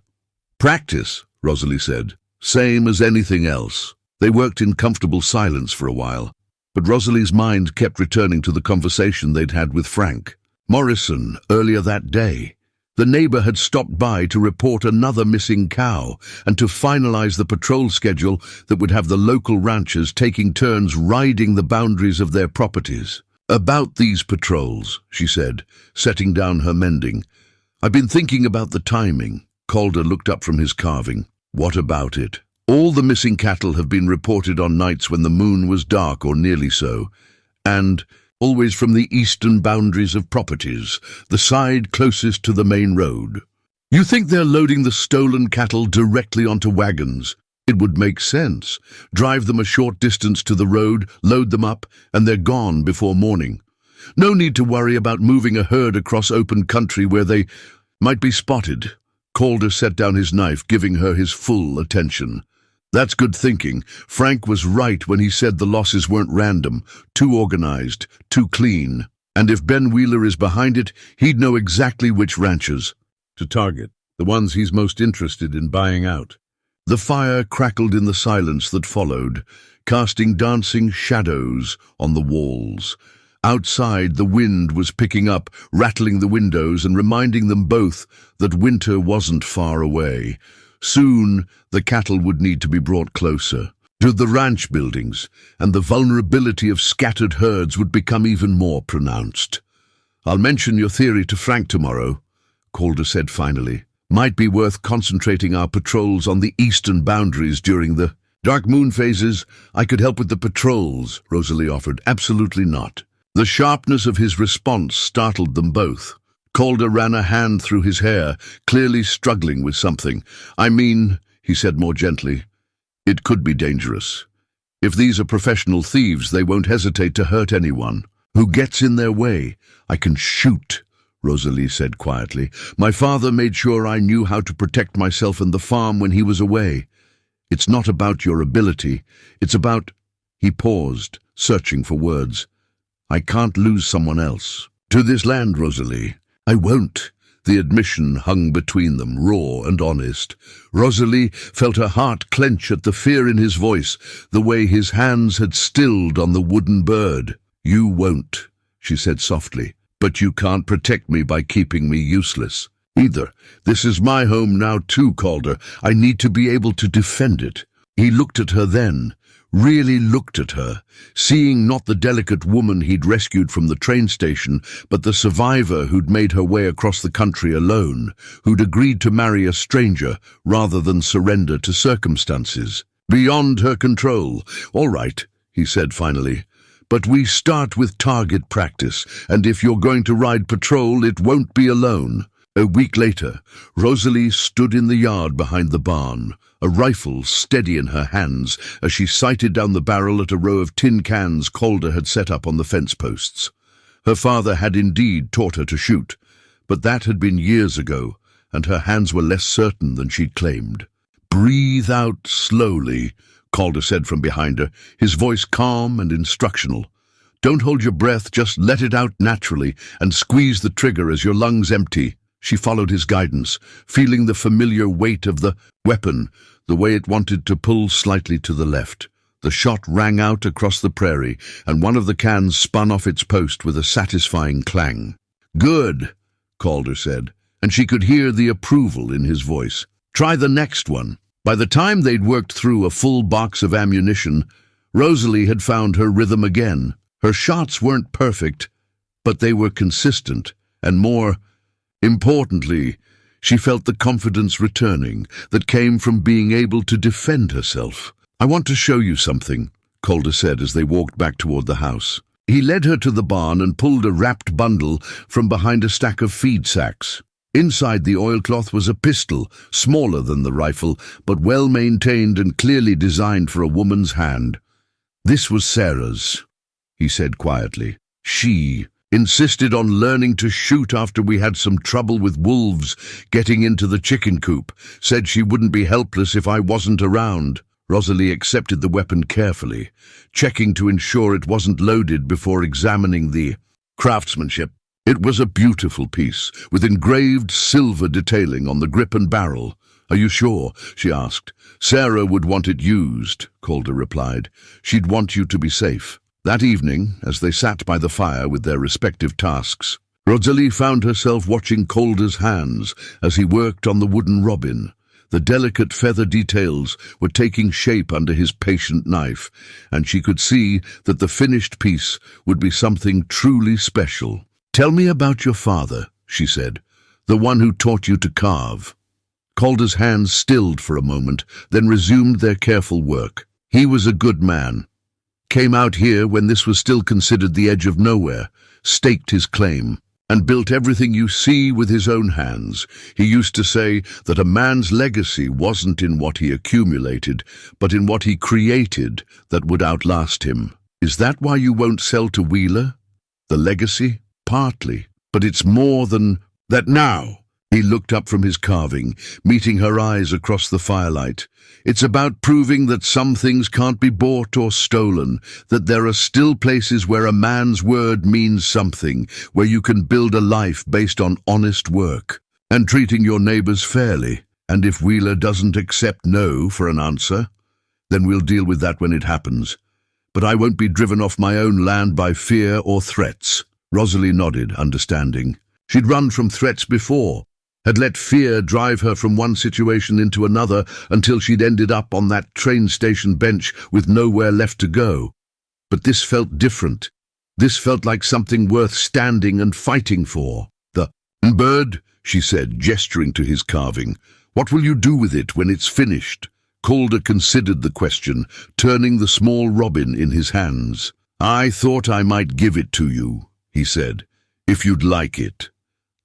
Speaker 1: "Practice," Rosalie said, Same as anything else. They worked in comfortable silence for a while, but Rosalie's mind kept returning to the conversation they'd had with Frank Morrison earlier that day. The neighbor had stopped by to report another missing cow and to finalize the patrol schedule that would have the local ranchers taking turns riding the boundaries of their properties. "About these patrols," she said, setting down her mending. "I've been thinking about the timing." Calder looked up from his carving. "What about it?" "All the missing cattle have been reported on nights when the moon was dark or nearly so, and always from the eastern boundaries of properties, the side closest to the main road." "You think they're loading the stolen cattle directly onto wagons?" "It would make sense. Drive them a short distance to the road, load them up, and they're gone before morning. No need to worry about moving a herd across open country where they might be spotted." Calder set down his knife, giving her his full attention. "That's good thinking. Frank was right when he said the losses weren't random, too organized, too clean. And if Ben Wheeler is behind it, he'd know exactly which ranchers to target, the ones he's most interested in buying out." The fire crackled in the silence that followed, casting dancing shadows on the walls. Outside, the wind was picking up, rattling the windows and reminding them both that winter wasn't far away. Soon, the cattle would need to be brought closer to the ranch buildings, and the vulnerability of scattered herds would become even more pronounced. "I'll mention your theory to Frank tomorrow," Calder said finally. "Might be worth concentrating our patrols on the eastern boundaries during the dark moon phases." "I could help with the patrols," Rosalie offered. "Absolutely not." The sharpness of his response startled them both. Calder ran a hand through his hair, clearly struggling with something. "I mean," he said more gently, "it could be dangerous. If these are professional thieves, they won't hesitate to hurt anyone who gets in their way." "I can shoot," Rosalie said quietly. "My father made sure I knew how to protect myself and the farm when he was away. It's not about your ability. It's about—" He paused, searching for words. "I can't lose someone else to this land, Rosalie." "I won't." The admission hung between them, raw and honest. Rosalie felt her heart clench at the fear in his voice, the way his hands had stilled on the wooden bird. "You won't," she said softly, "but you can't protect me by keeping me useless either. This is my home now too, Calder. I need to be able to defend it." He looked at her then, really looked at her, seeing not the delicate woman he'd rescued from the train station, but the survivor who'd made her way across the country alone, who'd agreed to marry a stranger rather than surrender to circumstances beyond her control. "All right," he said finally, "but we start with target practice, and if you're going to ride patrol, it won't be alone." A week later, Rosalie stood in the yard behind the barn, a rifle steady in her hands as she sighted down the barrel at a row of tin cans Calder had set up on the fence posts. Her father had indeed taught her to shoot, but that had been years ago, and her hands were less certain than she'd claimed. "Breathe out slowly," Calder said from behind her, his voice calm and instructional. "Don't hold your breath, just let it out naturally, and squeeze the trigger as your lungs empty." She followed his guidance, feeling the familiar weight of the weapon, the way it wanted to pull slightly to the left. The shot rang out across the prairie, and one of the cans spun off its post with a satisfying clang. "Good," Calder said, and she could hear the approval in his voice. "Try the next one." By the time they'd worked through a full box of ammunition, Rosalie had found her rhythm again. Her shots weren't perfect, but they were consistent, and more importantly, she felt the confidence returning that came from being able to defend herself. "I want to show you something," Calder said as they walked back toward the house. He led her to the barn and pulled a wrapped bundle from behind a stack of feed sacks. Inside the oilcloth was a pistol, smaller than the rifle, but well-maintained and clearly designed for a woman's hand. "This was Sarah's," he said quietly. "She insisted on learning to shoot after we had some trouble with wolves getting into the chicken coop. Said she wouldn't be helpless if I wasn't around." Rosalie accepted the weapon carefully, checking to ensure it wasn't loaded before examining the craftsmanship. It was a beautiful piece, with engraved silver detailing on the grip and barrel. "Are you sure?" she asked. "Sarah would want it used," Calder replied. "She'd want you to be safe." That evening, as they sat by the fire with their respective tasks, Rosalie found herself watching Calder's hands as he worked on the wooden robin. The delicate feather details were taking shape under his patient knife, and she could see that the finished piece would be something truly special. "Tell me about your father," she said, "the one who taught you to carve." Calder's hands stilled for a moment, then resumed their careful work. "He was a good man. Came out here when this was still considered the edge of nowhere, staked his claim, and built everything you see with his own hands. He used to say that a man's legacy wasn't in what he accumulated, but in what he created that would outlast him. Is that why you won't sell to Wheeler? The legacy? Partly. But it's more than that now." He looked up from his carving, meeting her eyes across the firelight. "It's about proving that some things can't be bought or stolen, that there are still places where a man's word means something, where you can build a life based on honest work, and treating your neighbors fairly. And if Wheeler doesn't accept no for an answer, then we'll deal with that when it happens. But I won't be driven off my own land by fear or threats." Rosalie nodded, understanding. She'd run from threats before, had let fear drive her from one situation into another until she'd ended up on that train station bench with nowhere left to go. But this felt different. This felt like something worth standing and fighting for. "The bird," she said, gesturing to his carving. "What will you do with it when it's finished?" Calder considered the question, turning the small robin in his hands. "I thought I might give it to you," he said, "if you'd like it."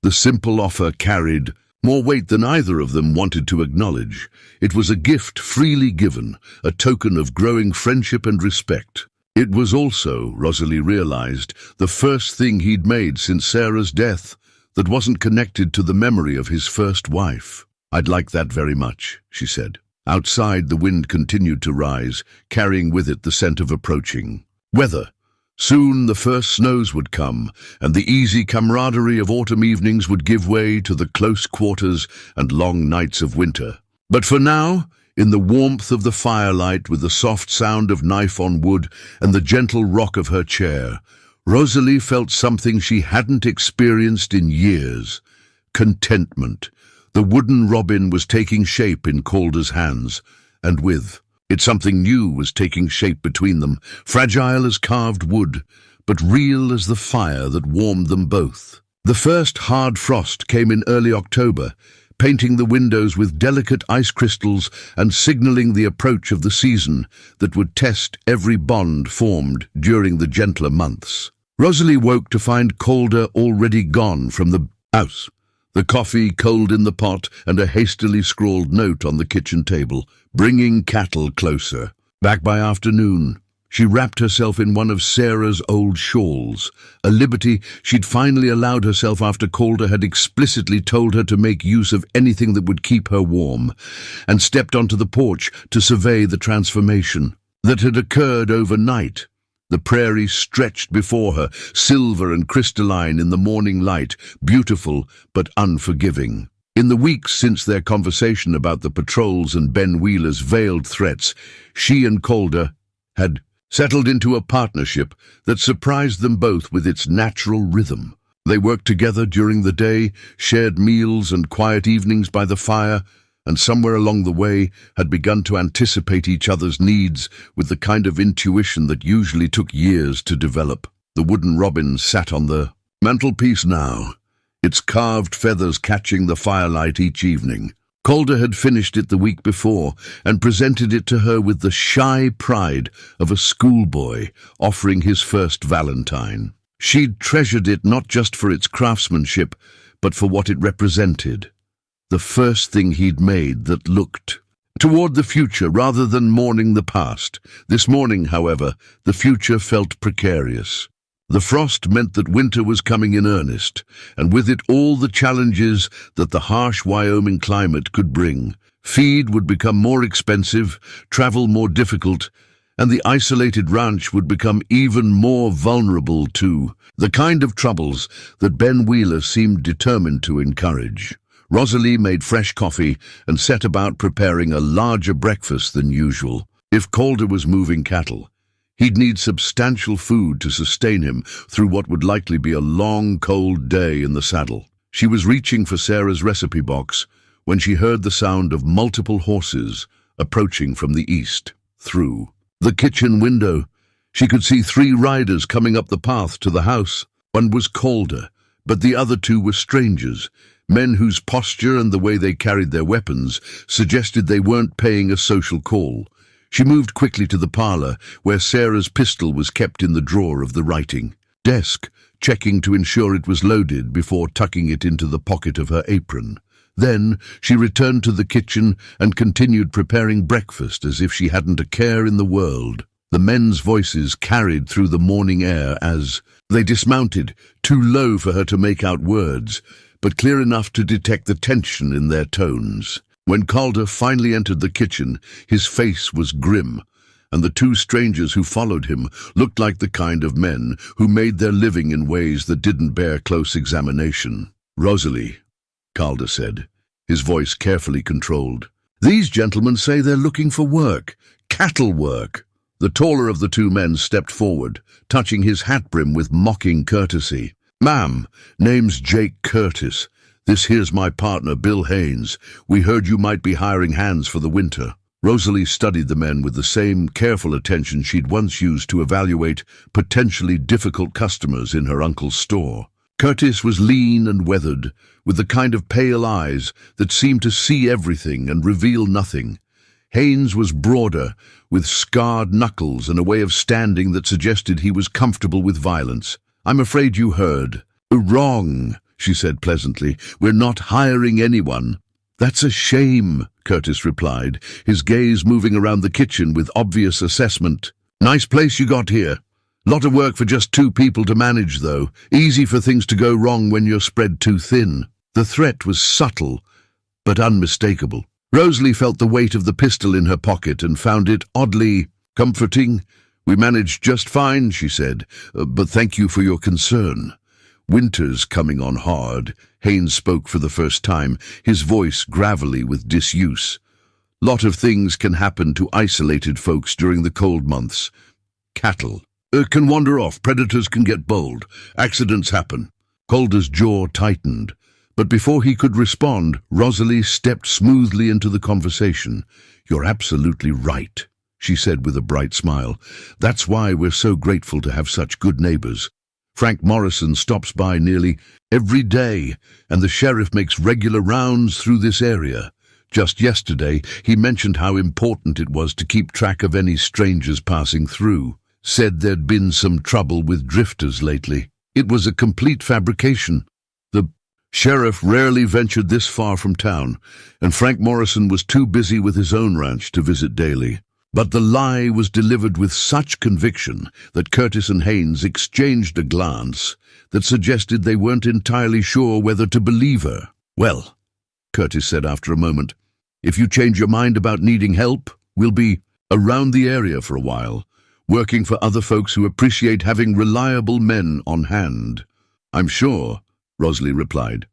Speaker 1: The simple offer carried more weight than either of them wanted to acknowledge. It was a gift freely given, a token of growing friendship and respect. It was also, Rosalie realized, the first thing he'd made since Sarah's death that wasn't connected to the memory of his first wife. "I'd like that very much," she said. Outside, the wind continued to rise, carrying with it the scent of approaching weather. Soon the first snows would come, and the easy camaraderie of autumn evenings would give way to the close quarters and long nights of winter. But for now, in the warmth of the firelight, with the soft sound of knife on wood and the gentle rock of her chair, Rosalie felt something she hadn't experienced in years: contentment. The wooden robin was taking shape in Calder's hands, and with it something new was taking shape between them, fragile as carved wood, but real as the fire that warmed them both. The first hard frost came in early October, painting the windows with delicate ice crystals and signaling the approach of the season that would test every bond formed during the gentler months. Rosalie woke to find Calder already gone from the house, the coffee cold in the pot and a hastily scrawled note on the kitchen table, bringing cattle closer. Back by afternoon, she wrapped herself in one of Sarah's old shawls, a liberty she'd finally allowed herself after Calder had explicitly told her to make use of anything that would keep her warm, and stepped onto the porch to survey the transformation that had occurred overnight. The prairie stretched before her, silver and crystalline in the morning light, beautiful but unforgiving. In the weeks since their conversation about the patrols and Ben Wheeler's veiled threats, she and Calder had settled into a partnership that surprised them both with its natural rhythm. They worked together during the day, shared meals and quiet evenings by the fire, and somewhere along the way had begun to anticipate each other's needs with the kind of intuition that usually took years to develop. The wooden robin sat on the mantelpiece now, its carved feathers catching the firelight each evening. Calder had finished it the week before and presented it to her with the shy pride of a schoolboy offering his first Valentine. She'd treasured it not just for its craftsmanship, but for what it represented. The first thing he'd made that looked toward the future rather than mourning the past. This morning, however, the future felt precarious. The frost meant that winter was coming in earnest, and with it all the challenges that the harsh Wyoming climate could bring. Feed would become more expensive, travel more difficult, and the isolated ranch would become even more vulnerable to the kind of troubles that Ben Wheeler seemed determined to encourage. Rosalie made fresh coffee and set about preparing a larger breakfast than usual. If Calder was moving cattle, he'd need substantial food to sustain him through what would likely be a long, cold day in the saddle. She was reaching for Sarah's recipe box when she heard the sound of multiple horses approaching from the east. Through the kitchen window, she could see 3 riders coming up the path to the house. One was Calder, but the other 2 were strangers, men whose posture and the way they carried their weapons suggested they weren't paying a social call. She moved quickly to the parlor, where Sarah's pistol was kept in the drawer of the writing desk, checking to ensure it was loaded before tucking it into the pocket of her apron. Then she returned to the kitchen and continued preparing breakfast as if she hadn't a care in the world. The men's voices carried through the morning air as they dismounted, too low for her to make out words, but clear enough to detect the tension in their tones. When Calder finally entered the kitchen, his face was grim, and the 2 strangers who followed him looked like the kind of men who made their living in ways that didn't bear close examination. "Rosalie," Calder said, his voice carefully controlled. "These gentlemen say they're looking for work, cattle work." The taller of the 2 men stepped forward, touching his hat brim with mocking courtesy. "Ma'am, name's Jake Curtis. This here's my partner, Bill Haynes. We heard you might be hiring hands for the winter." Rosalie studied the men with the same careful attention she'd once used to evaluate potentially difficult customers in her uncle's store. Curtis was lean and weathered, with the kind of pale eyes that seemed to see everything and reveal nothing. Haynes was broader, with scarred knuckles and a way of standing that suggested he was comfortable with violence. "I'm afraid you heard." "Wrong," she said pleasantly. "We're not hiring anyone." "That's a shame," Curtis replied, his gaze moving around the kitchen with obvious assessment. "Nice place you got here. Lot of work for just 2 people to manage, though. Easy for things to go wrong when you're spread too thin." The threat was subtle, but unmistakable. Rosalie felt the weight of the pistol in her pocket and found it oddly comforting. "We managed just fine," she said, "but thank you for your concern." "Winter's coming on hard," Haynes spoke for the first time, his voice gravelly with disuse. "Lot of things can happen to isolated folks during the cold months. Cattle can wander off, predators can get bold, accidents happen." Calder's jaw tightened, but before he could respond, Rosalie stepped smoothly into the conversation. "You're absolutely right," she said with a bright smile. "That's why we're so grateful to have such good neighbors. Frank Morrison stops by nearly every day, and the sheriff makes regular rounds through this area. Just yesterday, he mentioned how important it was to keep track of any strangers passing through. Said there'd been some trouble with drifters lately. It was a complete fabrication. The sheriff rarely ventured this far from town, and Frank Morrison was too busy with his own ranch to visit daily. But the lie was delivered with such conviction that Curtis and Haynes exchanged a glance that suggested they weren't entirely sure whether to believe her. "Well," Curtis said after a moment, "if you change your mind about needing help, we'll be around the area for a while, working for other folks who appreciate having reliable men on hand." "I'm sure," Rosalie replied.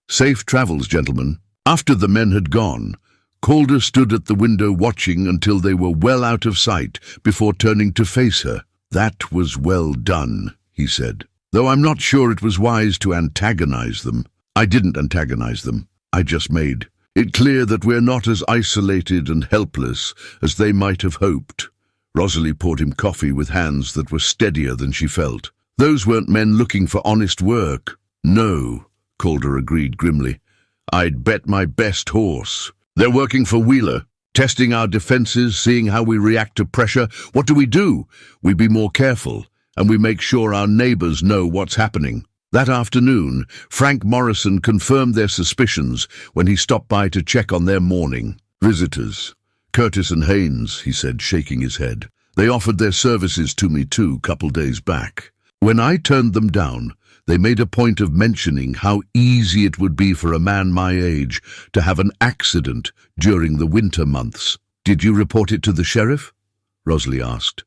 Speaker 1: "Safe travels, gentlemen." After the men had gone, Calder stood at the window watching until they were well out of sight before turning to face her. "That was well done," he said, "though I'm not sure it was wise to antagonize them." "I didn't antagonize them. I just made it clear that we're not as isolated and helpless as they might have hoped." Rosalie poured him coffee with hands that were steadier than she felt. "Those weren't men looking for honest work." "No," Calder agreed grimly. "I'd bet my best horse. They're working for Wheeler, testing our defenses, seeing how we react to pressure. What do? We be more careful, and we make sure our neighbors know what's happening." That afternoon, Frank Morrison confirmed their suspicions when he stopped by to check on their morning visitors. "Curtis and Haynes," he said, shaking his head. "They offered their services to me too, couple days back. When I turned them down, they made a point of mentioning how easy it would be for a man my age to have an accident during the winter months." "Did you report it to the sheriff?" Rosalie asked.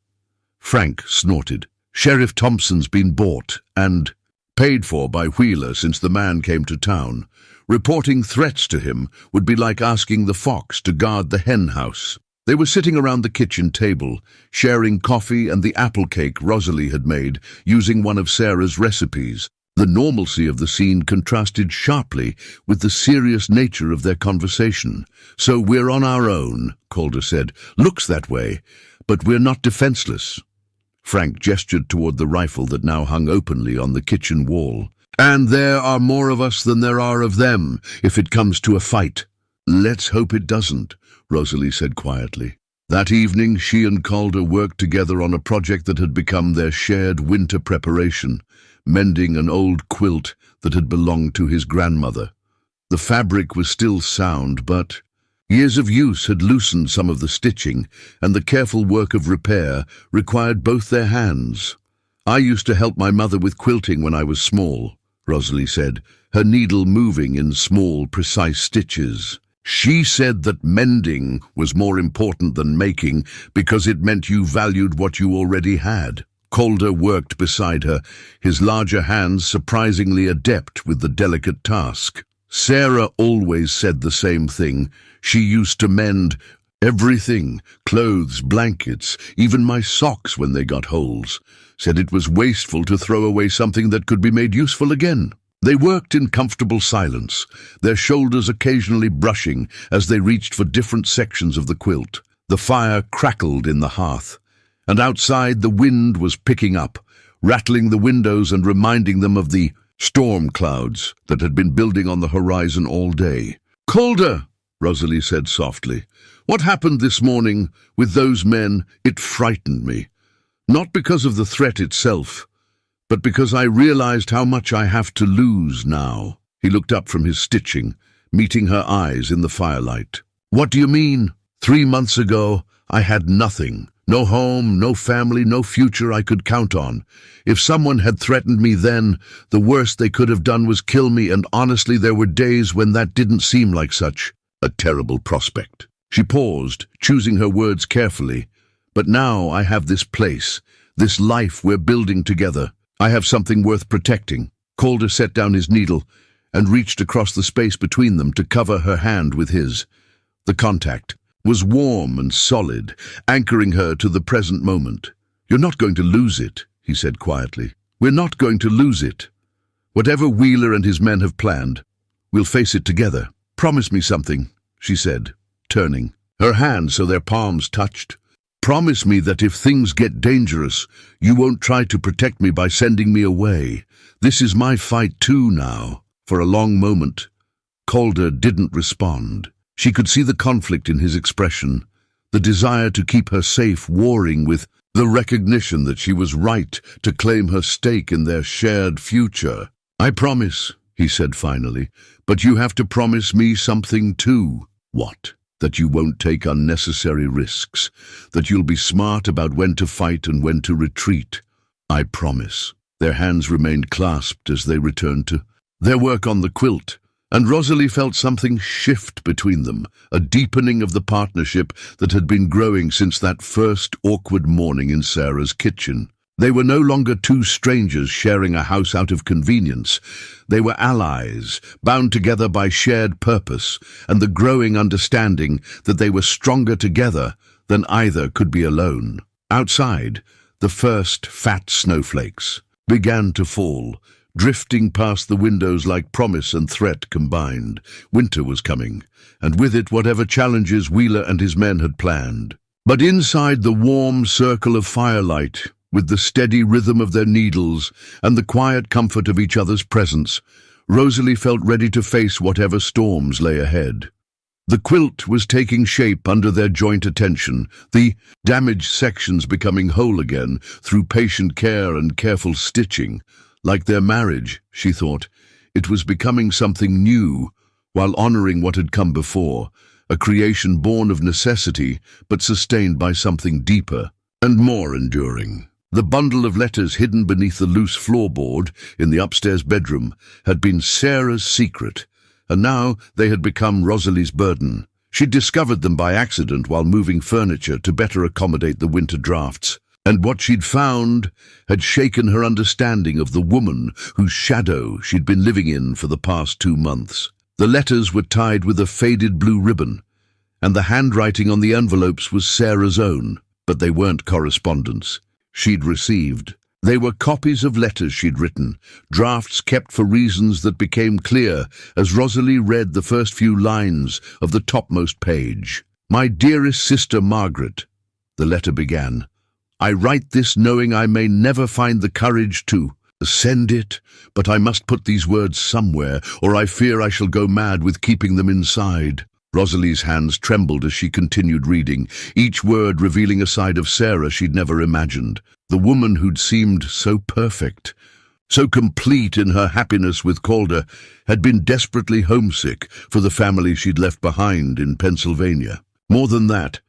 Speaker 1: Frank snorted. "Sheriff Thompson's been bought, and paid for by Wheeler since the man came to town. Reporting threats to him would be like asking the fox to guard the hen house. They were sitting around the kitchen table, sharing coffee and the apple cake Rosalie had made, using one of Sarah's recipes. The normalcy of the scene contrasted sharply with the serious nature of their conversation. "So we're on our own," Calder said. "Looks that way, but we're not defenseless." Frank gestured toward the rifle that now hung openly on the kitchen wall. "And there are more of us than there are of them, if it comes to a fight." "Let's hope it doesn't," Rosalie said quietly. That evening, she and Calder worked together on a project that had become their shared winter preparation, mending an old quilt that had belonged to his grandmother. The fabric was still sound, but years of use had loosened some of the stitching, and the careful work of repair required both their hands. "I used to help my mother with quilting when I was small," Rosalie said, her needle moving in small, precise stitches. "She said that mending was more important than making because it meant you valued what you already had." Calder worked beside her, his larger hands surprisingly adept with the delicate task. "Sarah always said the same thing. She used to mend everything, clothes, blankets, even my socks when they got holes. Said it was wasteful to throw away something that could be made useful again." They worked in comfortable silence, their shoulders occasionally brushing as they reached for different sections of the quilt. The fire crackled in the hearth, and outside the wind was picking up, rattling the windows and reminding them of the storm clouds that had been building on the horizon all day. "Calder," Rosalie said softly, "what happened this morning with those men? It frightened me. Not because of the threat itself, but because I realized how much I have to lose now." He looked up from his stitching, meeting her eyes in the firelight. "What do you mean? 3 months ago, I had nothing. No home, no family, no future I could count on. If someone had threatened me then, the worst they could have done was kill me, and honestly there were days when that didn't seem like such a terrible prospect." She paused, choosing her words carefully. "But now I have this place, this life we're building together. I have something worth protecting." Calder set down his needle and reached across the space between them to cover her hand with his. The contact was warm and solid, anchoring her to the present moment. "You're not going to lose it," he said quietly. "We're not going to lose it. Whatever Wheeler and his men have planned, we'll face it together. Promise me something," she said, turning, her hands so their palms touched. "Promise me that if things get dangerous, you won't try to protect me by sending me away. This is my fight too now." For a long moment, Calder didn't respond. She could see the conflict in his expression, the desire to keep her safe warring with the recognition that she was right to claim her stake in their shared future. "I promise," he said finally, "but you have to promise me something too." "What?" "That you won't take unnecessary risks, that you'll be smart about when to fight and when to retreat." "I promise." Their hands remained clasped as they returned to their work on the quilt, and Rosalie felt something shift between them, a deepening of the partnership that had been growing since that first awkward morning in Sarah's kitchen. They were no longer two strangers sharing a house out of convenience. They were allies, bound together by shared purpose and the growing understanding that they were stronger together than either could be alone. Outside, the first fat snowflakes began to fall, drifting past the windows like promise and threat combined. Winter was coming, and with it whatever challenges Wheeler and his men had planned. But inside the warm circle of firelight, with the steady rhythm of their needles and the quiet comfort of each other's presence, Rosalie felt ready to face whatever storms lay ahead. The quilt was taking shape under their joint attention, the damaged sections becoming whole again through patient care and careful stitching. Like their marriage, she thought, it was becoming something new while honoring what had come before, a creation born of necessity but sustained by something deeper and more enduring. The bundle of letters hidden beneath the loose floorboard in the upstairs bedroom had been Sarah's secret, and now they had become Rosalie's burden. She'd discovered them by accident while moving furniture to better accommodate the winter drafts. And what she'd found had shaken her understanding of the woman whose shadow she'd been living in for the past 2 months. The letters were tied with a faded blue ribbon, and the handwriting on the envelopes was Sarah's own, but they weren't correspondence she'd received. They were copies of letters she'd written, drafts kept for reasons that became clear as Rosalie read the first few lines of the topmost page. "My dearest sister Margaret," the letter began, "I write this knowing I may never find the courage to send it, but I must put these words somewhere, or I fear I shall go mad with keeping them inside." Rosalie's hands trembled as she continued reading, each word revealing a side of Sarah she'd never imagined. The woman who'd seemed so perfect, so complete in her happiness with Calder, had been desperately homesick for the family she'd left behind in Pennsylvania. More than that,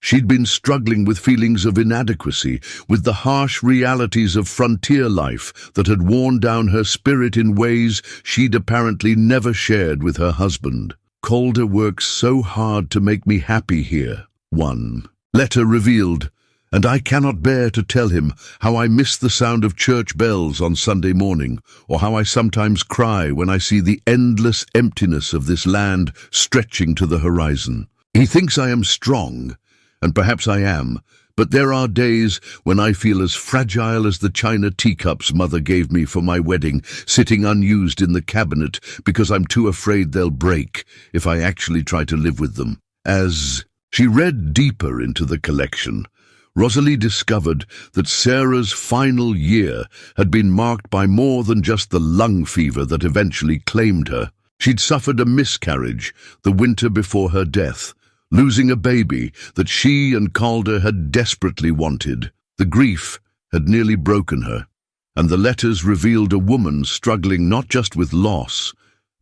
Speaker 1: she'd been struggling with feelings of inadequacy, with the harsh realities of frontier life that had worn down her spirit in ways she'd apparently never shared with her husband. "Calder works so hard to make me happy here," one letter revealed, "and I cannot bear to tell him how I miss the sound of church bells on Sunday morning, or how I sometimes cry when I see the endless emptiness of this land stretching to the horizon. He thinks I am strong, and perhaps I am, but there are days when I feel as fragile as the china teacups Mother gave me for my wedding, sitting unused in the cabinet because I'm too afraid they'll break if I actually try to live with them." As she read deeper into the collection, Rosalie discovered that Sarah's final year had been marked by more than just the lung fever that eventually claimed her. She'd suffered a miscarriage the winter before her death, losing a baby that she and Calder had desperately wanted. The grief had nearly broken her, and the letters revealed a woman struggling not just with loss,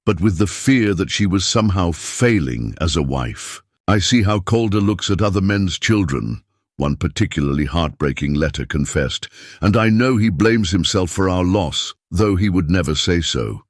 Speaker 1: but with the fear that she was somehow failing as a wife. "I see how Calder looks at other men's children," one particularly heartbreaking letter confessed, "and I know he blames himself for our loss, though he would never say so.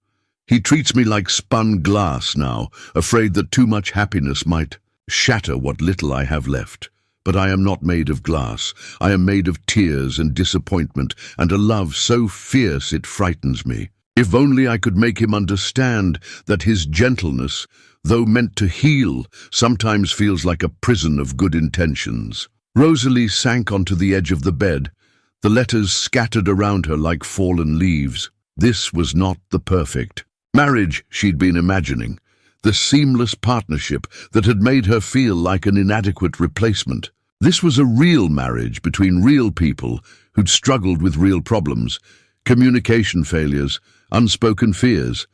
Speaker 1: He treats me like spun glass now, afraid that too much happiness might shatter what little I have left. But I am not made of glass. I am made of tears and disappointment, and a love so fierce it frightens me. If only I could make him understand that his gentleness, though meant to heal, sometimes feels like a prison of good intentions." Rosalie sank onto the edge of the bed, the letters scattered around her like fallen leaves. This was not the perfect marriage she'd been imagining, the seamless partnership that had made her feel like an inadequate replacement. This was a real marriage between real people who'd struggled with real problems, communication failures, unspoken fears,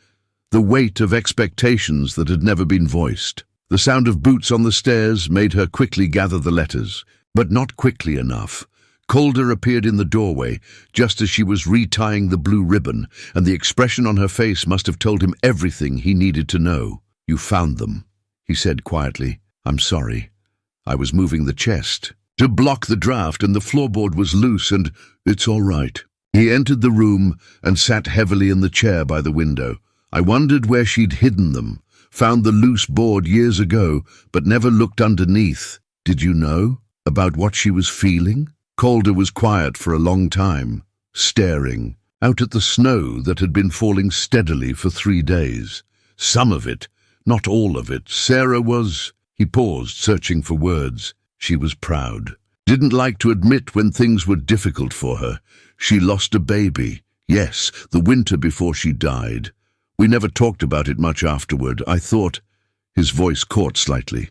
Speaker 1: the weight of expectations that had never been voiced. The sound of boots on the stairs made her quickly gather the letters, but not quickly enough. Calder appeared in the doorway just as she was retying the blue ribbon, and the expression on her face must have told him everything he needed to know. "You found them," he said quietly. "I'm sorry. I was moving the chest to block the draft, and the floorboard was loose, and it's all right." He entered the room and sat heavily in the chair by the window. "I wondered where she'd hidden them, found the loose board years ago, but never looked underneath. Did you know about what she was feeling?" Calder was quiet for a long time, staring out at the snow that had been falling steadily for 3 days. Some of it, not all of it. Sarah was... He paused, searching for words. She was proud. Didn't like to admit when things were difficult for her. She lost a baby. Yes, the winter before she died. We never talked about it much afterward. I thought... His voice caught slightly.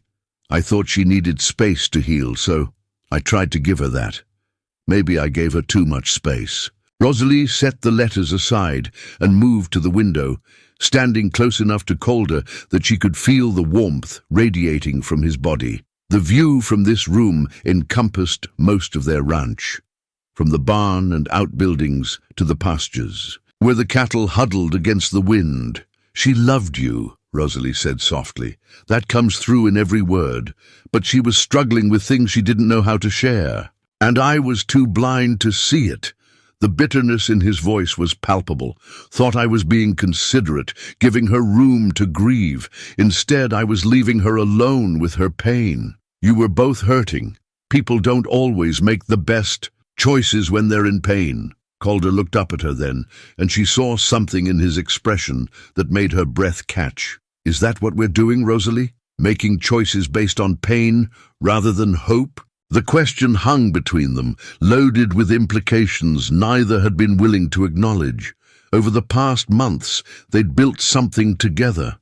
Speaker 1: "I thought she needed space to heal, so I tried to give her that. Maybe I gave her too much space." Rosalie set the letters aside and moved to the window, standing close enough to Calder that she could feel the warmth radiating from his body. The view from this room encompassed most of their ranch, from the barn and outbuildings to the pastures, where the cattle huddled against the wind. "She loved you," Rosalie said softly. "That comes through in every word. But she was struggling with things she didn't know how to share. And I was too blind to see it." The bitterness in his voice was palpable. "Thought I was being considerate, giving her room to grieve. Instead, I was leaving her alone with her pain. You were both hurting. People don't always make the best Choices when they're in pain. Calder looked up at her then, and she saw something in his expression that made her breath catch. Is that what we're doing, Rosalie? Making choices based on pain rather than hope? The question hung between them, loaded with implications neither had been willing to acknowledge. Over the past months, they'd built something together.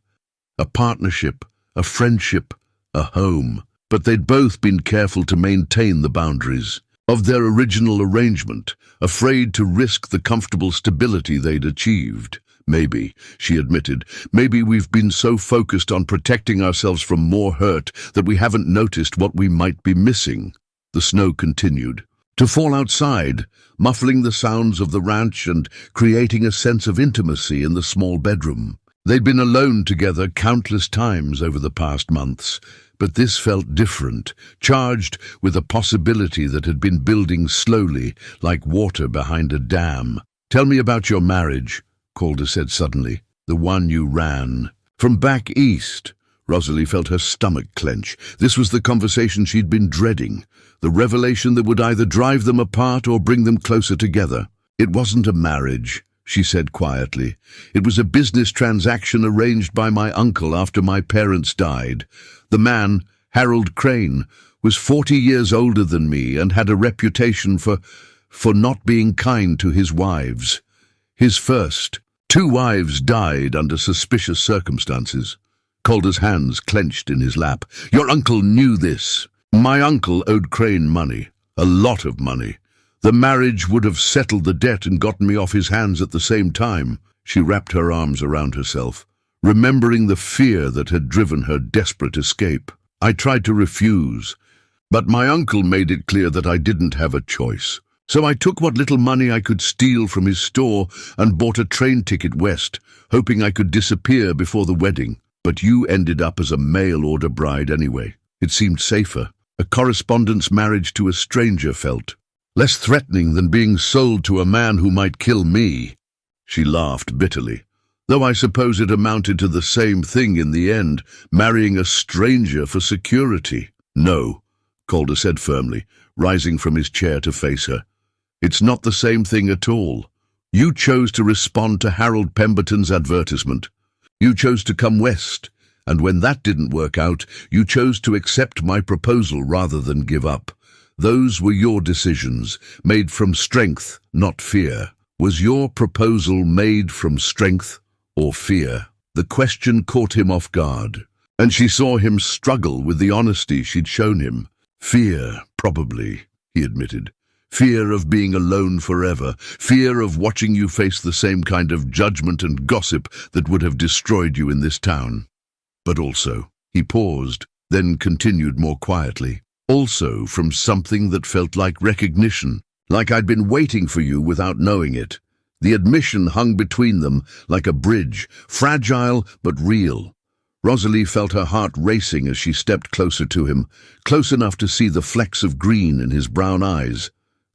Speaker 1: A partnership, a friendship, a home. But they'd both been careful to maintain the boundaries of their original arrangement, afraid to risk the comfortable stability they'd achieved. Maybe, she admitted, maybe we've been so focused on protecting ourselves from more hurt that we haven't noticed what we might be missing. The snow continued to fall outside, muffling the sounds of the ranch and creating a sense of intimacy in the small bedroom. They'd been alone together countless times over the past months, but this felt different, charged with a possibility that had been building slowly, like water behind a dam. "Tell me about your marriage," Calder said suddenly. "The one you ran." From back east, Rosalie felt her stomach clench. This was the conversation she'd been dreading, the revelation that would either drive them apart or bring them closer together. "It wasn't a marriage," she said quietly. "It was a business transaction arranged by my uncle after my parents died. The man, Harold Crane, was 40 years older than me and had a reputation for not being kind to his wives. His first 2 wives died under suspicious circumstances." Calder's hands clenched in his lap. "Your uncle knew this." "My uncle owed Crane money, a lot of money. The marriage would have settled the debt and gotten me off his hands at the same time." She wrapped her arms around herself, remembering the fear that had driven her desperate escape. "I tried to refuse, but my uncle made it clear that I didn't have a choice. So I took what little money I could steal from his store and bought a train ticket west, hoping I could disappear before the wedding. But you ended up as a mail-order bride anyway. It seemed safer. A correspondence marriage to a stranger felt less threatening than being sold to a man who might kill me." She laughed bitterly. "Though I suppose it amounted to the same thing in the end, marrying a stranger for security." "No," Calder said firmly, rising from his chair to face her. "It's not the same thing at all. You chose to respond to Harold Pemberton's advertisement. You chose to come west, and when that didn't work out, you chose to accept my proposal rather than give up. Those were your decisions, made from strength, not fear. Was your proposal made from strength or fear?" The question caught him off guard, and she saw him struggle with the honesty she'd shown him. "Fear, probably," he admitted. "Fear of being alone forever. Fear of watching you face the same kind of judgment and gossip that would have destroyed you in this town. But also," he paused, then continued more quietly, "also from something that felt like recognition, like I'd been waiting for you without knowing it." The admission hung between them like a bridge, fragile but real. Rosalie felt her heart racing as she stepped closer to him, close enough to see the flecks of green in his brown eyes.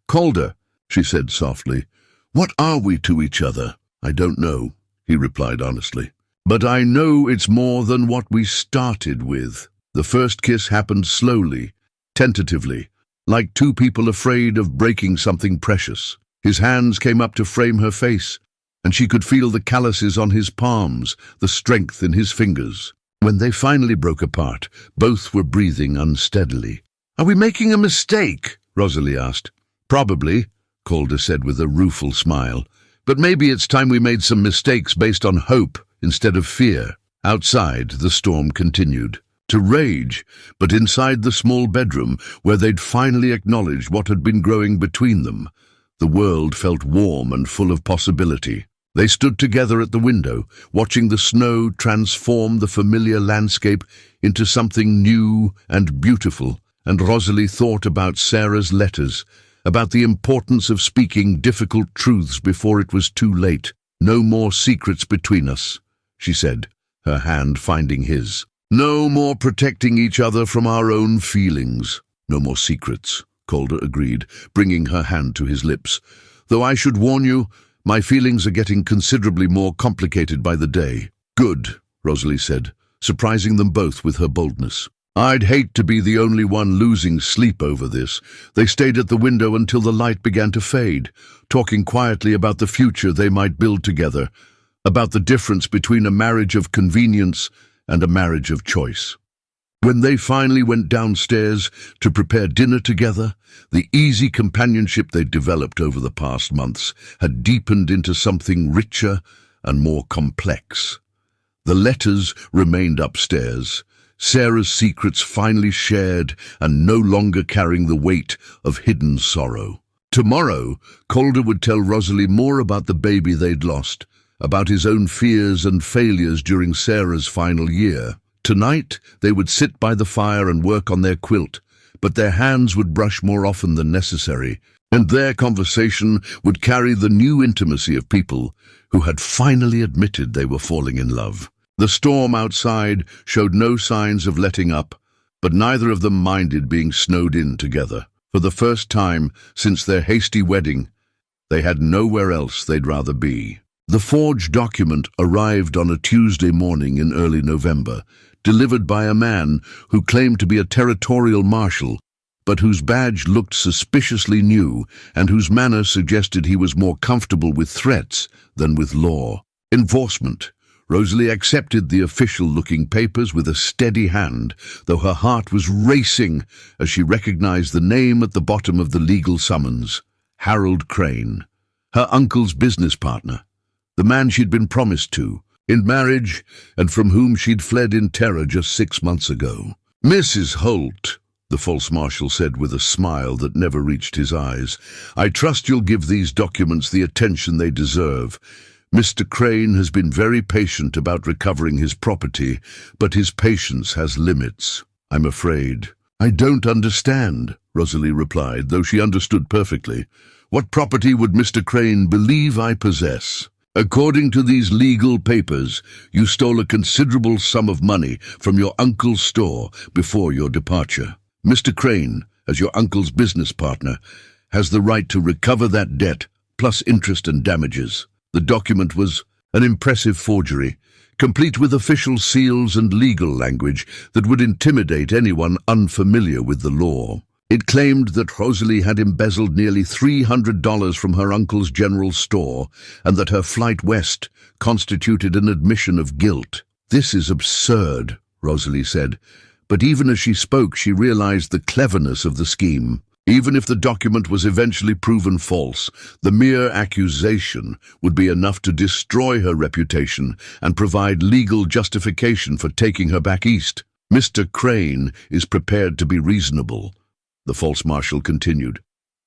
Speaker 1: "Calder," she said softly, "what are we to each other?" "I don't know," he replied honestly. "But I know it's more than what we started with." The first kiss happened slowly, tentatively, like 2 people afraid of breaking something precious. His hands came up to frame her face, and she could feel the calluses on his palms, the strength in his fingers. When they finally broke apart, both were breathing unsteadily. "Are we making a mistake?" Rosalie asked. "Probably," Calder said with a rueful smile. "But maybe it's time we made some mistakes based on hope instead of fear." Outside, the storm continued to rage, but inside the small bedroom, where they'd finally acknowledged what had been growing between them, the world felt warm and full of possibility. They stood together at the window, watching the snow transform the familiar landscape into something new and beautiful, and Rosalie thought about Sarah's letters, about the importance of speaking difficult truths before it was too late. "No more secrets between us," she said, her hand finding his. "No more protecting each other from our own feelings." "No more secrets," Calder agreed, bringing her hand to his lips. "Though I should warn you, my feelings are getting considerably more complicated by the day." "Good," Rosalie said, surprising them both with her boldness. I'd hate to be the only one losing sleep over this. They stayed at the window until the light began to fade, talking quietly about the future they might build together, about the difference between a marriage of convenience and a marriage of choice. When they finally went downstairs to prepare dinner together, the easy companionship they'd developed over the past months had deepened into something richer and more complex. The letters remained upstairs, Sarah's secrets finally shared and no longer carrying the weight of hidden sorrow. Tomorrow, Calder would tell Rosalie more about the baby they'd lost, about his own fears and failures during Sarah's final year. Tonight, they would sit by the fire and work on their quilt, but their hands would brush more often than necessary, and their conversation would carry the new intimacy of people who had finally admitted they were falling in love. The storm outside showed no signs of letting up, but neither of them minded being snowed in together. For the first time since their hasty wedding, they had nowhere else they'd rather be. The forged document arrived on a Tuesday morning in early November, delivered by a man who claimed to be a territorial marshal, but whose badge looked suspiciously new and whose manner suggested he was more comfortable with threats than with law enforcement. Rosalie accepted the official-looking papers with a steady hand, though her heart was racing as she recognized the name at the bottom of the legal summons: Harold Crane, her uncle's business partner, the man she'd been promised to in marriage and from whom she'd fled in terror just 6 months ago. "Mrs. Holt," the false marshal said with a smile that never reached his eyes, "I trust you'll give these documents the attention they deserve. Mr. Crane has been very patient about recovering his property, but his patience has limits, I'm afraid." "I don't understand," Rosalie replied, though she understood perfectly. "What property would Mr. Crane believe I possess?" "According to these legal papers, you stole a considerable sum of money from your uncle's store before your departure. Mr. Crane, as your uncle's business partner, has the right to recover that debt, plus interest and damages." The document was an impressive forgery, complete with official seals and legal language that would intimidate anyone unfamiliar with the law. It claimed that Rosalie had embezzled nearly $300 from her uncle's general store and that her flight west constituted an admission of guilt. "This is absurd," Rosalie said, but even as she spoke she realized the cleverness of the scheme. Even if the document was eventually proven false, the mere accusation would be enough to destroy her reputation and provide legal justification for taking her back east. "Mr. Crane is prepared to be reasonable," the false marshal continued.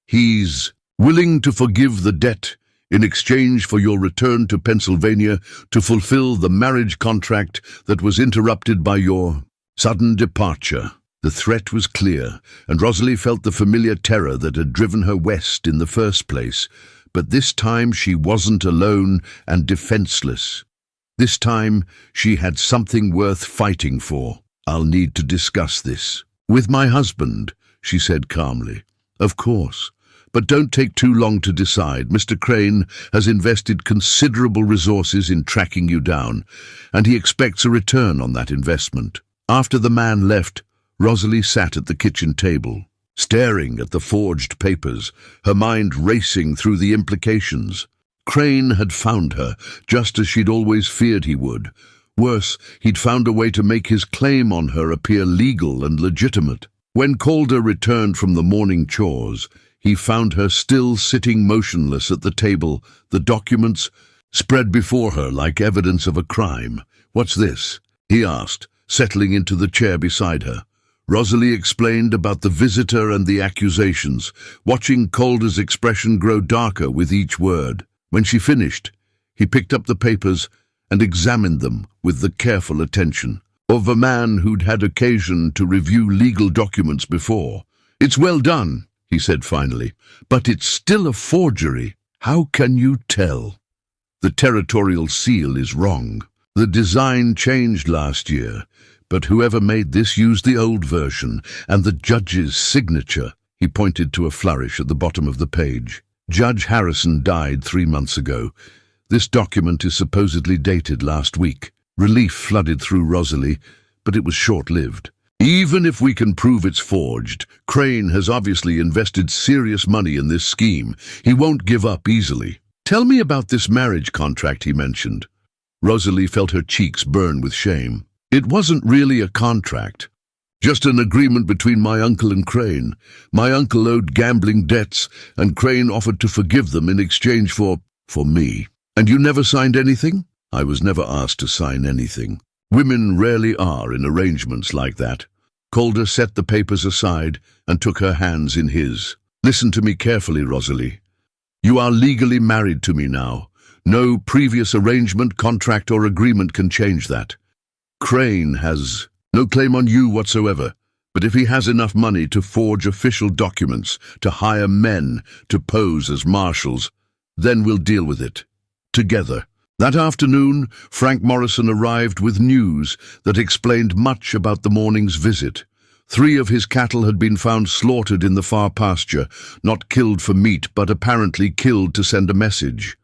Speaker 1: "He's willing to forgive the debt in exchange for your return to Pennsylvania to fulfill the marriage contract that was interrupted by your sudden departure." The threat was clear, and Rosalie felt the familiar terror that had driven her west in the first place. But this time she wasn't alone and defenseless. This time she had something worth fighting for. "I'll need to discuss this with my husband," she said calmly. "Of course, but don't take too long to decide. Mr. Crane has invested considerable resources in tracking you down, and he expects a return on that investment." After the man left, Rosalie sat at the kitchen table, staring at the forged papers, her mind racing through the implications. Crane had found her, just as she'd always feared he would. Worse, he'd found a way to make his claim on her appear legal and legitimate. When Calder returned from the morning chores, he found her still sitting motionless at the table, the documents spread before her like evidence of a crime. "What's this?" he asked, settling into the chair beside her. Rosalie explained about the visitor and the accusations, watching Calder's expression grow darker with each word. When she finished, he picked up the papers and examined them with the careful attention of a man who'd had occasion to review legal documents before. "It's well done," he said finally, "but it's still a forgery. How can you tell?" "The territorial seal is wrong. The design changed last year, but whoever made this used the old version, and the judge's signature." He pointed to a flourish at the bottom of the page. "Judge Harrison died 3 months ago. This document is supposedly dated last week." Relief flooded through Rosalie, but it was short-lived. Even if we can prove it's forged, Crane has obviously invested serious money in this scheme. He won't give up easily. Tell me about this marriage contract he mentioned. Rosalie felt her cheeks burn with shame. It wasn't really a contract. Just an agreement between my uncle and Crane. My uncle owed gambling debts, and Crane offered to forgive them in exchange for me. And you never signed anything? I was never asked to sign anything. Women rarely are in arrangements like that. Calder set the papers aside and took her hands in his. Listen to me carefully, Rosalie. You are legally married to me now. No previous arrangement, contract, or agreement can change that. Crane has no claim on you whatsoever, but if he has enough money to forge official documents, to hire men to pose as marshals, then we'll deal with it. Together. That afternoon, Frank Morrison arrived with news that explained much about the morning's visit. 3 of his cattle had been found slaughtered in the far pasture, not killed for meat, but apparently killed to send a message.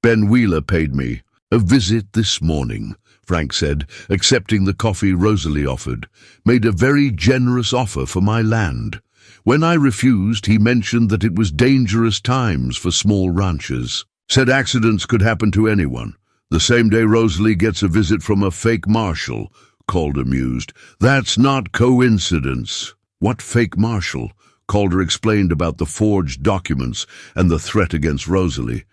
Speaker 1: Ben Wheeler paid me a visit this morning, Frank said, accepting the coffee Rosalie offered. Made a very generous offer for my land. When I refused, he mentioned that it was dangerous times for small ranchers. Said accidents could happen to anyone. The same day Rosalie gets a visit from a fake marshal, Calder mused. That's not coincidence. What fake marshal? Calder explained about the forged documents and the threat against Rosalie.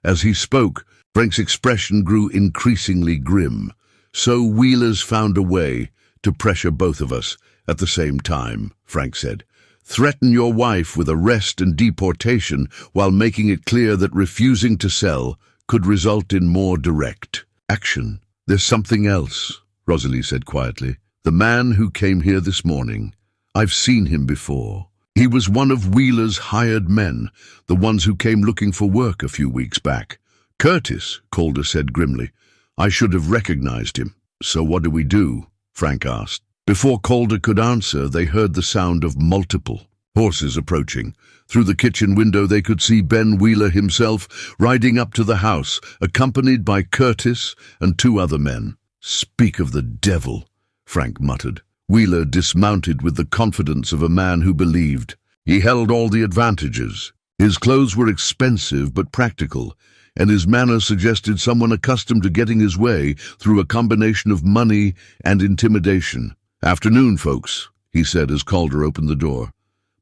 Speaker 1: As he spoke, Frank's expression grew increasingly grim. So Wheeler's found a way to pressure both of us at the same time, Frank said. Threaten your wife with arrest and deportation while making it clear that refusing to sell could result in more direct action. There's something else, Rosalie said quietly. The man who came here this morning. I've seen him before. He was one of Wheeler's hired men, the ones who came looking for work a few weeks back. Curtis, Calder said grimly. I should have recognized him. So what do we do? Frank asked. Before Calder could answer, they heard the sound of multiple horses approaching. Through the kitchen window they could see Ben Wheeler himself riding up to the house, accompanied by Curtis and 2 other men. Speak of the devil, Frank muttered. Wheeler dismounted with the confidence of a man who believed. He held all the advantages. His clothes were expensive but practical, and his manner suggested someone accustomed to getting his way through a combination of money and intimidation. Afternoon, folks, he said as Calder opened the door.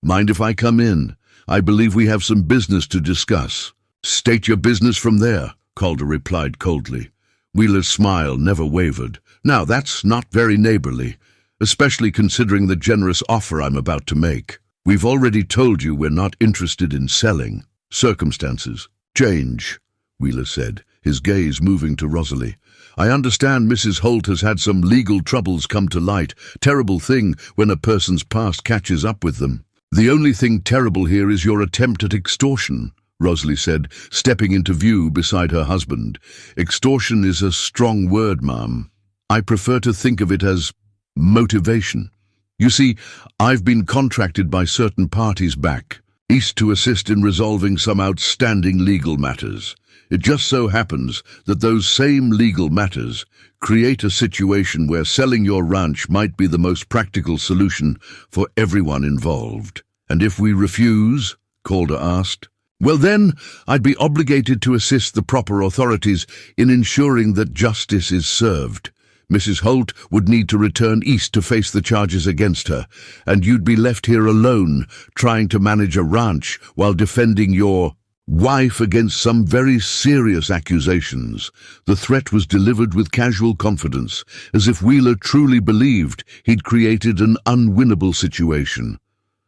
Speaker 1: Mind if I come in? I believe we have some business to discuss. State your business from there, Calder replied coldly. Wheeler's smile never wavered. Now, that's not very neighborly, especially considering the generous offer I'm about to make. We've already told you we're not interested in selling. Circumstances change, Wheeler said, his gaze moving to Rosalie. I understand Mrs. Holt has had some legal troubles come to light. Terrible thing when a person's past catches up with them. The only thing terrible here is your attempt at extortion, Rosalie said, stepping into view beside her husband. Extortion is a strong word, ma'am. I prefer to think of it as motivation. You see, I've been contracted by certain parties back east to assist in resolving some outstanding legal matters. It just so happens that those same legal matters create a situation where selling your ranch might be the most practical solution for everyone involved. And if we refuse, Calder asked, well then, I'd be obligated to assist the proper authorities in ensuring that justice is served. Mrs. Holt would need to return east to face the charges against her, and you'd be left here alone, trying to manage a ranch while defending your wife against some very serious accusations. The threat was delivered with casual confidence, as if Wheeler truly believed he'd created an unwinnable situation.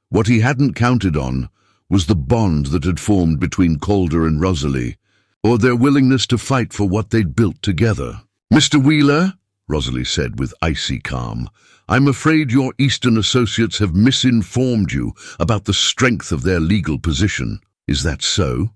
Speaker 1: What he hadn't counted on was the bond that had formed between Calder and Rosalie, or their willingness to fight for what they'd built together. Mr. Wheeler, Rosalie said with icy calm, I'm afraid your Eastern associates have misinformed you about the strength of their legal position. Is that so?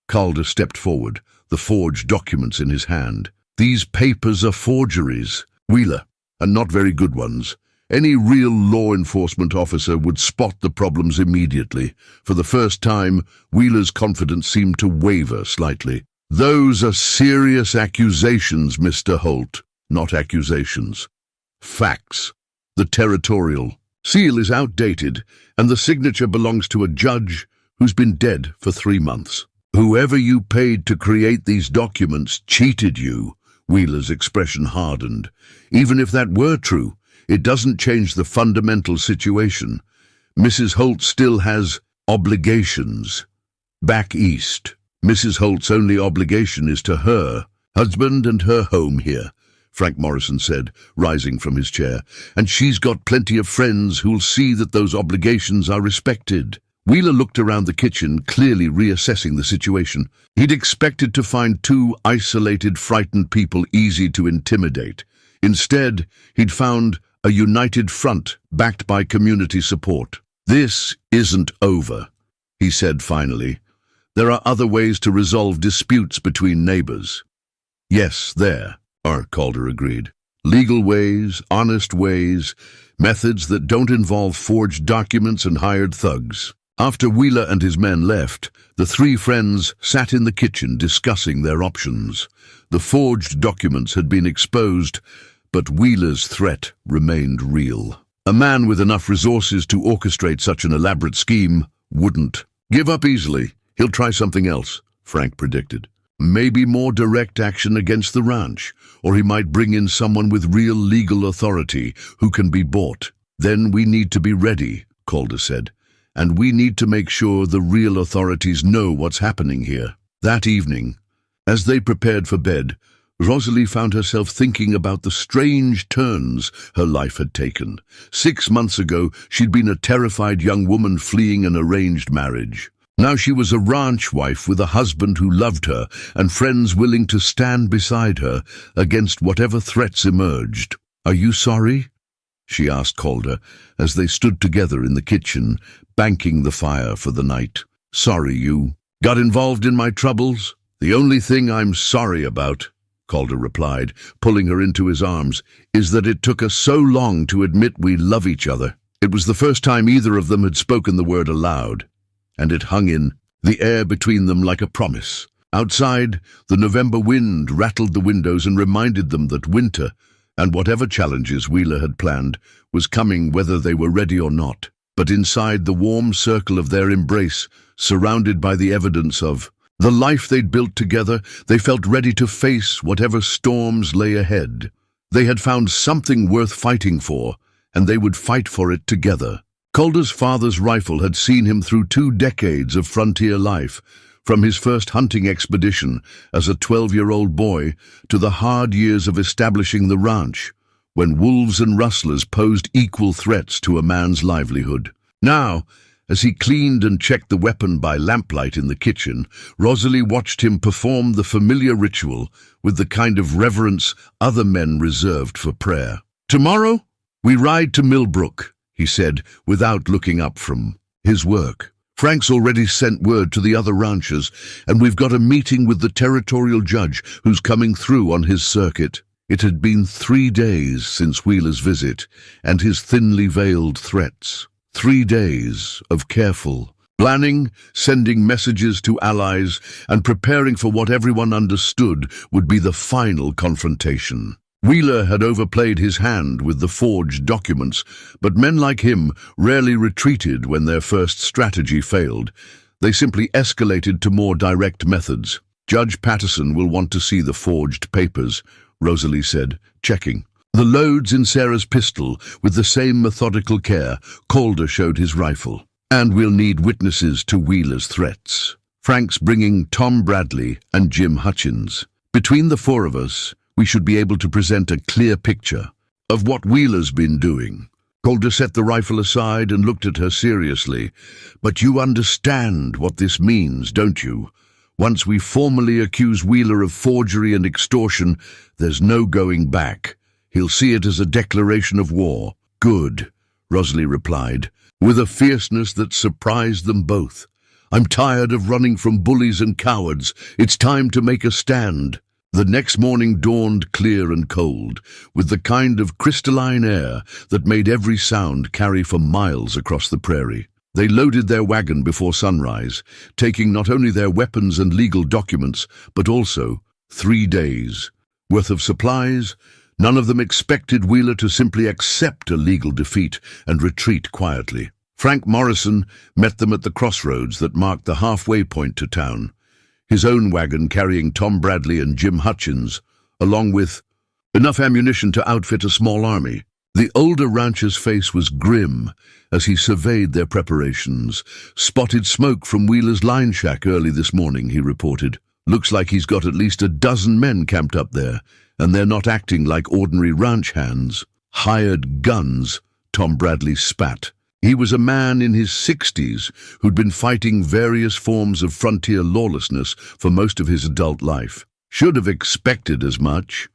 Speaker 1: Calder stepped forward, the forged documents in his hand. These papers are forgeries, Wheeler, and not very good ones. Any real law enforcement officer would spot the problems immediately. For the first time, Wheeler's confidence seemed to waver slightly. Those are serious accusations, Mr. Holt, not accusations. Facts. The territorial seal is outdated, and the signature belongs to a judge who's been dead for 3 months. Whoever you paid to create these documents cheated you. Wheeler's expression hardened. Even if that were true, it doesn't change the fundamental situation. Mrs. Holt still has obligations. Back east, Mrs. Holt's only obligation is to her husband and her home here, Frank Morrison said, rising from his chair, and she's got plenty of friends who'll see that those obligations are respected. Wheeler looked around the kitchen, clearly reassessing the situation. He'd expected to find 2 isolated, frightened people easy to intimidate. Instead, he'd found a united front backed by community support. "This isn't over," he said finally. "There are other ways to resolve disputes between neighbors." "Yes, there," Calder agreed. "Legal ways, honest ways, methods that don't involve forged documents and hired thugs." After Wheeler and his men left, the 3 friends sat in the kitchen discussing their options. The forged documents had been exposed, but Wheeler's threat remained real. A man with enough resources to orchestrate such an elaborate scheme wouldn't give up easily. "He'll try something else," Frank predicted. "Maybe more direct action against the ranch, or he might bring in someone with real legal authority who can be bought. Then we need to be ready," Calder said. "And we need to make sure the real authorities know what's happening here." That evening, as they prepared for bed, Rosalie found herself thinking about the strange turns her life had taken. 6 months ago, she'd been a terrified young woman fleeing an arranged marriage. Now she was a ranch wife with a husband who loved her and friends willing to stand beside her against whatever threats emerged. "Are you sorry?" she asked Calder as they stood together in the kitchen, banking the fire for the night. "Sorry you got involved in my troubles? The only thing I'm sorry about," Calder replied, pulling her into his arms, "is that it took us so long to admit we love each other." It was the first time either of them had spoken the word aloud, and it hung in the air between them like a promise. Outside, the November wind rattled the windows and reminded them that winter, and whatever challenges Wheeler had planned, was coming whether they were ready or not. But inside the warm circle of their embrace, surrounded by the evidence of the life they'd built together, they felt ready to face whatever storms lay ahead. They had found something worth fighting for, and they would fight for it together. Calder's father's rifle had seen him through 2 decades of frontier life, from his first hunting expedition as a 12-year-old boy to the hard years of establishing the ranch, when wolves and rustlers posed equal threats to a man's livelihood. Now, as he cleaned and checked the weapon by lamplight in the kitchen, Rosalie watched him perform the familiar ritual with the kind of reverence other men reserved for prayer. "Tomorrow, we ride to Millbrook," he said, without looking up from his work. "Frank's already sent word to the other ranchers, and we've got a meeting with the territorial judge who's coming through on his circuit." It had been 3 days since Wheeler's visit and his thinly veiled threats. 3 days of careful planning, sending messages to allies, and preparing for what everyone understood would be the final confrontation. Wheeler had overplayed his hand with the forged documents, but men like him rarely retreated when their first strategy failed. They simply escalated to more direct methods. "Judge Patterson will want to see the forged papers," Rosalie said, checking the loads in Sarah's pistol with the same methodical care. Calder showed his rifle. "And we'll need witnesses to Wheeler's threats. Frank's bringing Tom Bradley and Jim Hutchins. Between the 4 of us, we should be able to present a clear picture of what Wheeler's been doing." Calder set the rifle aside and looked at her seriously. "But you understand what this means, don't you? Once we formally accuse Wheeler of forgery and extortion, there's no going back. He'll see it as a declaration of war." "Good," Rosalie replied, with a fierceness that surprised them both. "I'm tired of running from bullies and cowards. It's time to make a stand." The next morning dawned clear and cold, with the kind of crystalline air that made every sound carry for miles across the prairie. They loaded their wagon before sunrise, taking not only their weapons and legal documents, but also 3 days' worth of supplies, None of them expected Wheeler to simply accept a legal defeat and retreat quietly. Frank Morrison met them at the crossroads that marked the halfway point to town, his own wagon carrying Tom Bradley and Jim Hutchins, along with enough ammunition to outfit a small army. The older rancher's face was grim as he surveyed their preparations. "Spotted smoke from Wheeler's line shack early this morning," he reported. "Looks like he's got at least a dozen men camped up there, and they're not acting like ordinary ranch hands." "Hired guns," Tom Bradley spat. He was a man in his 60s who'd been fighting various forms of frontier lawlessness for most of his adult life. Should have expected as much.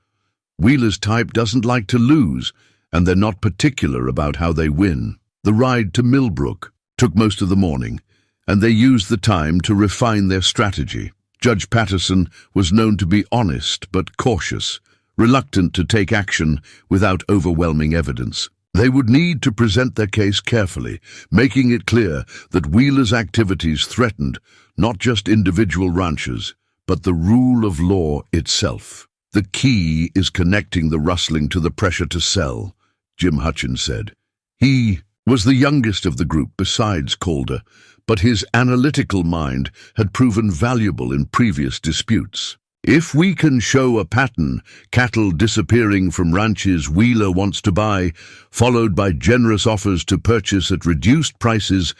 Speaker 1: Wheeler's type doesn't like to lose, and they're not particular about how they win. The ride to Millbrook took most of the morning, and they used the time to refine their strategy. Judge Patterson was known to be honest but cautious, reluctant to take action without overwhelming evidence. They would need to present their case carefully, making it clear that Wheeler's activities threatened not just individual ranchers, but the rule of law itself. "The key is connecting the rustling to the pressure to sell," Jim Hutchins said. He was the youngest of the group besides Calder, but his analytical mind had proven valuable in previous disputes. "If we can show a pattern, cattle disappearing from ranches Wheeler wants to buy, followed by generous offers to purchase at reduced prices,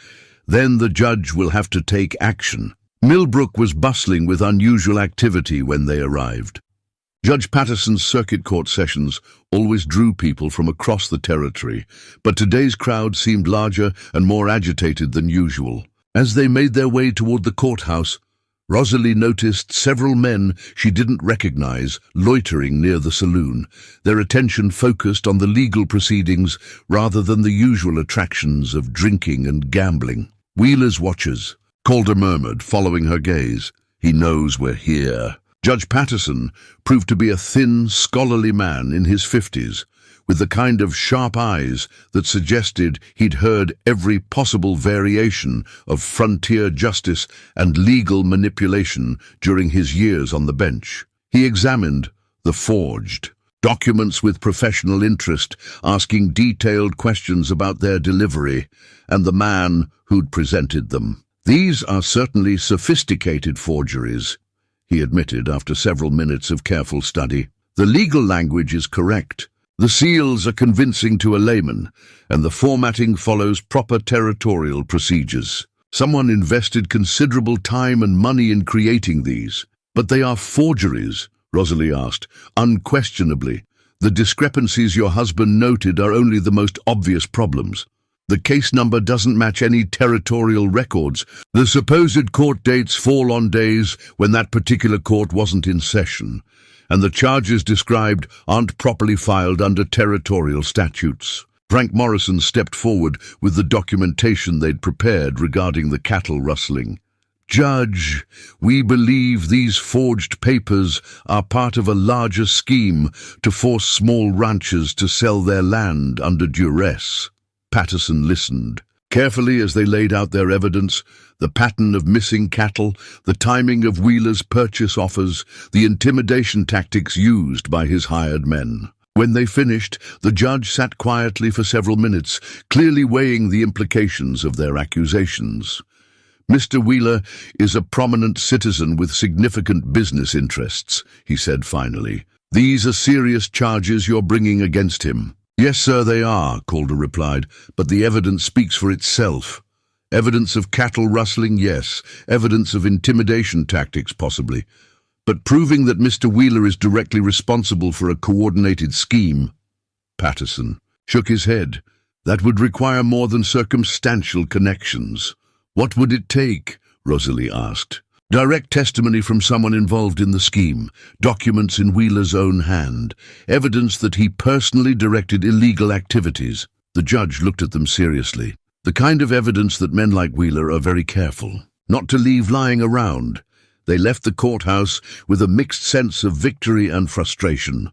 Speaker 1: then the judge will have to take action." Millbrook was bustling with unusual activity when they arrived. Judge Patterson's circuit court sessions always drew people from across the territory, but today's crowd seemed larger and more agitated than usual. As they made their way toward the courthouse, Rosalie noticed several men she didn't recognize loitering near the saloon, their attention focused on the legal proceedings rather than the usual attractions of drinking and gambling. "Wheeler's watchers," Calder murmured, following her gaze. "He knows we're here." Judge Patterson proved to be a thin, scholarly man in his 50s, with the kind of sharp eyes that suggested he'd heard every possible variation of frontier justice and legal manipulation during his years on the bench. He examined the forged documents with professional interest, asking detailed questions about their delivery and the man who'd presented them. "These are certainly sophisticated forgeries," he admitted after several minutes of careful study. "The legal language is correct. The seals are convincing to a layman, and the formatting follows proper territorial procedures. Someone invested considerable time and money in creating these." "But they are forgeries," Rosalie asked. "Unquestionably. The discrepancies your husband noted are only the most obvious problems. The case number doesn't match any territorial records. The supposed court dates fall on days when that particular court wasn't in session, and the charges described aren't properly filed under territorial statutes." Frank Morrison stepped forward with the documentation they'd prepared regarding the cattle rustling. "Judge, we believe these forged papers are part of a larger scheme to force small ranchers to sell their land under duress." Patterson listened carefully as they laid out their evidence, the pattern of missing cattle, the timing of Wheeler's purchase offers, the intimidation tactics used by his hired men. When they finished, the judge sat quietly for several minutes, clearly weighing the implications of their accusations. "Mr. Wheeler is a prominent citizen with significant business interests," he said finally. "These are serious charges you're bringing against him." "Yes, sir, they are," Calder replied, "but the evidence speaks for itself. Evidence of cattle rustling, yes. Evidence of intimidation tactics, possibly. But proving that Mr. Wheeler is directly responsible for a coordinated scheme." Patterson shook his head. "That would require more than circumstantial connections." "What would it take?" Rosalie asked. "Direct testimony from someone involved in the scheme, documents in Wheeler's own hand, evidence that he personally directed illegal activities." The judge looked at them seriously. "The kind of evidence that men like Wheeler are very careful not to leave lying around." They left the courthouse with a mixed sense of victory and frustration.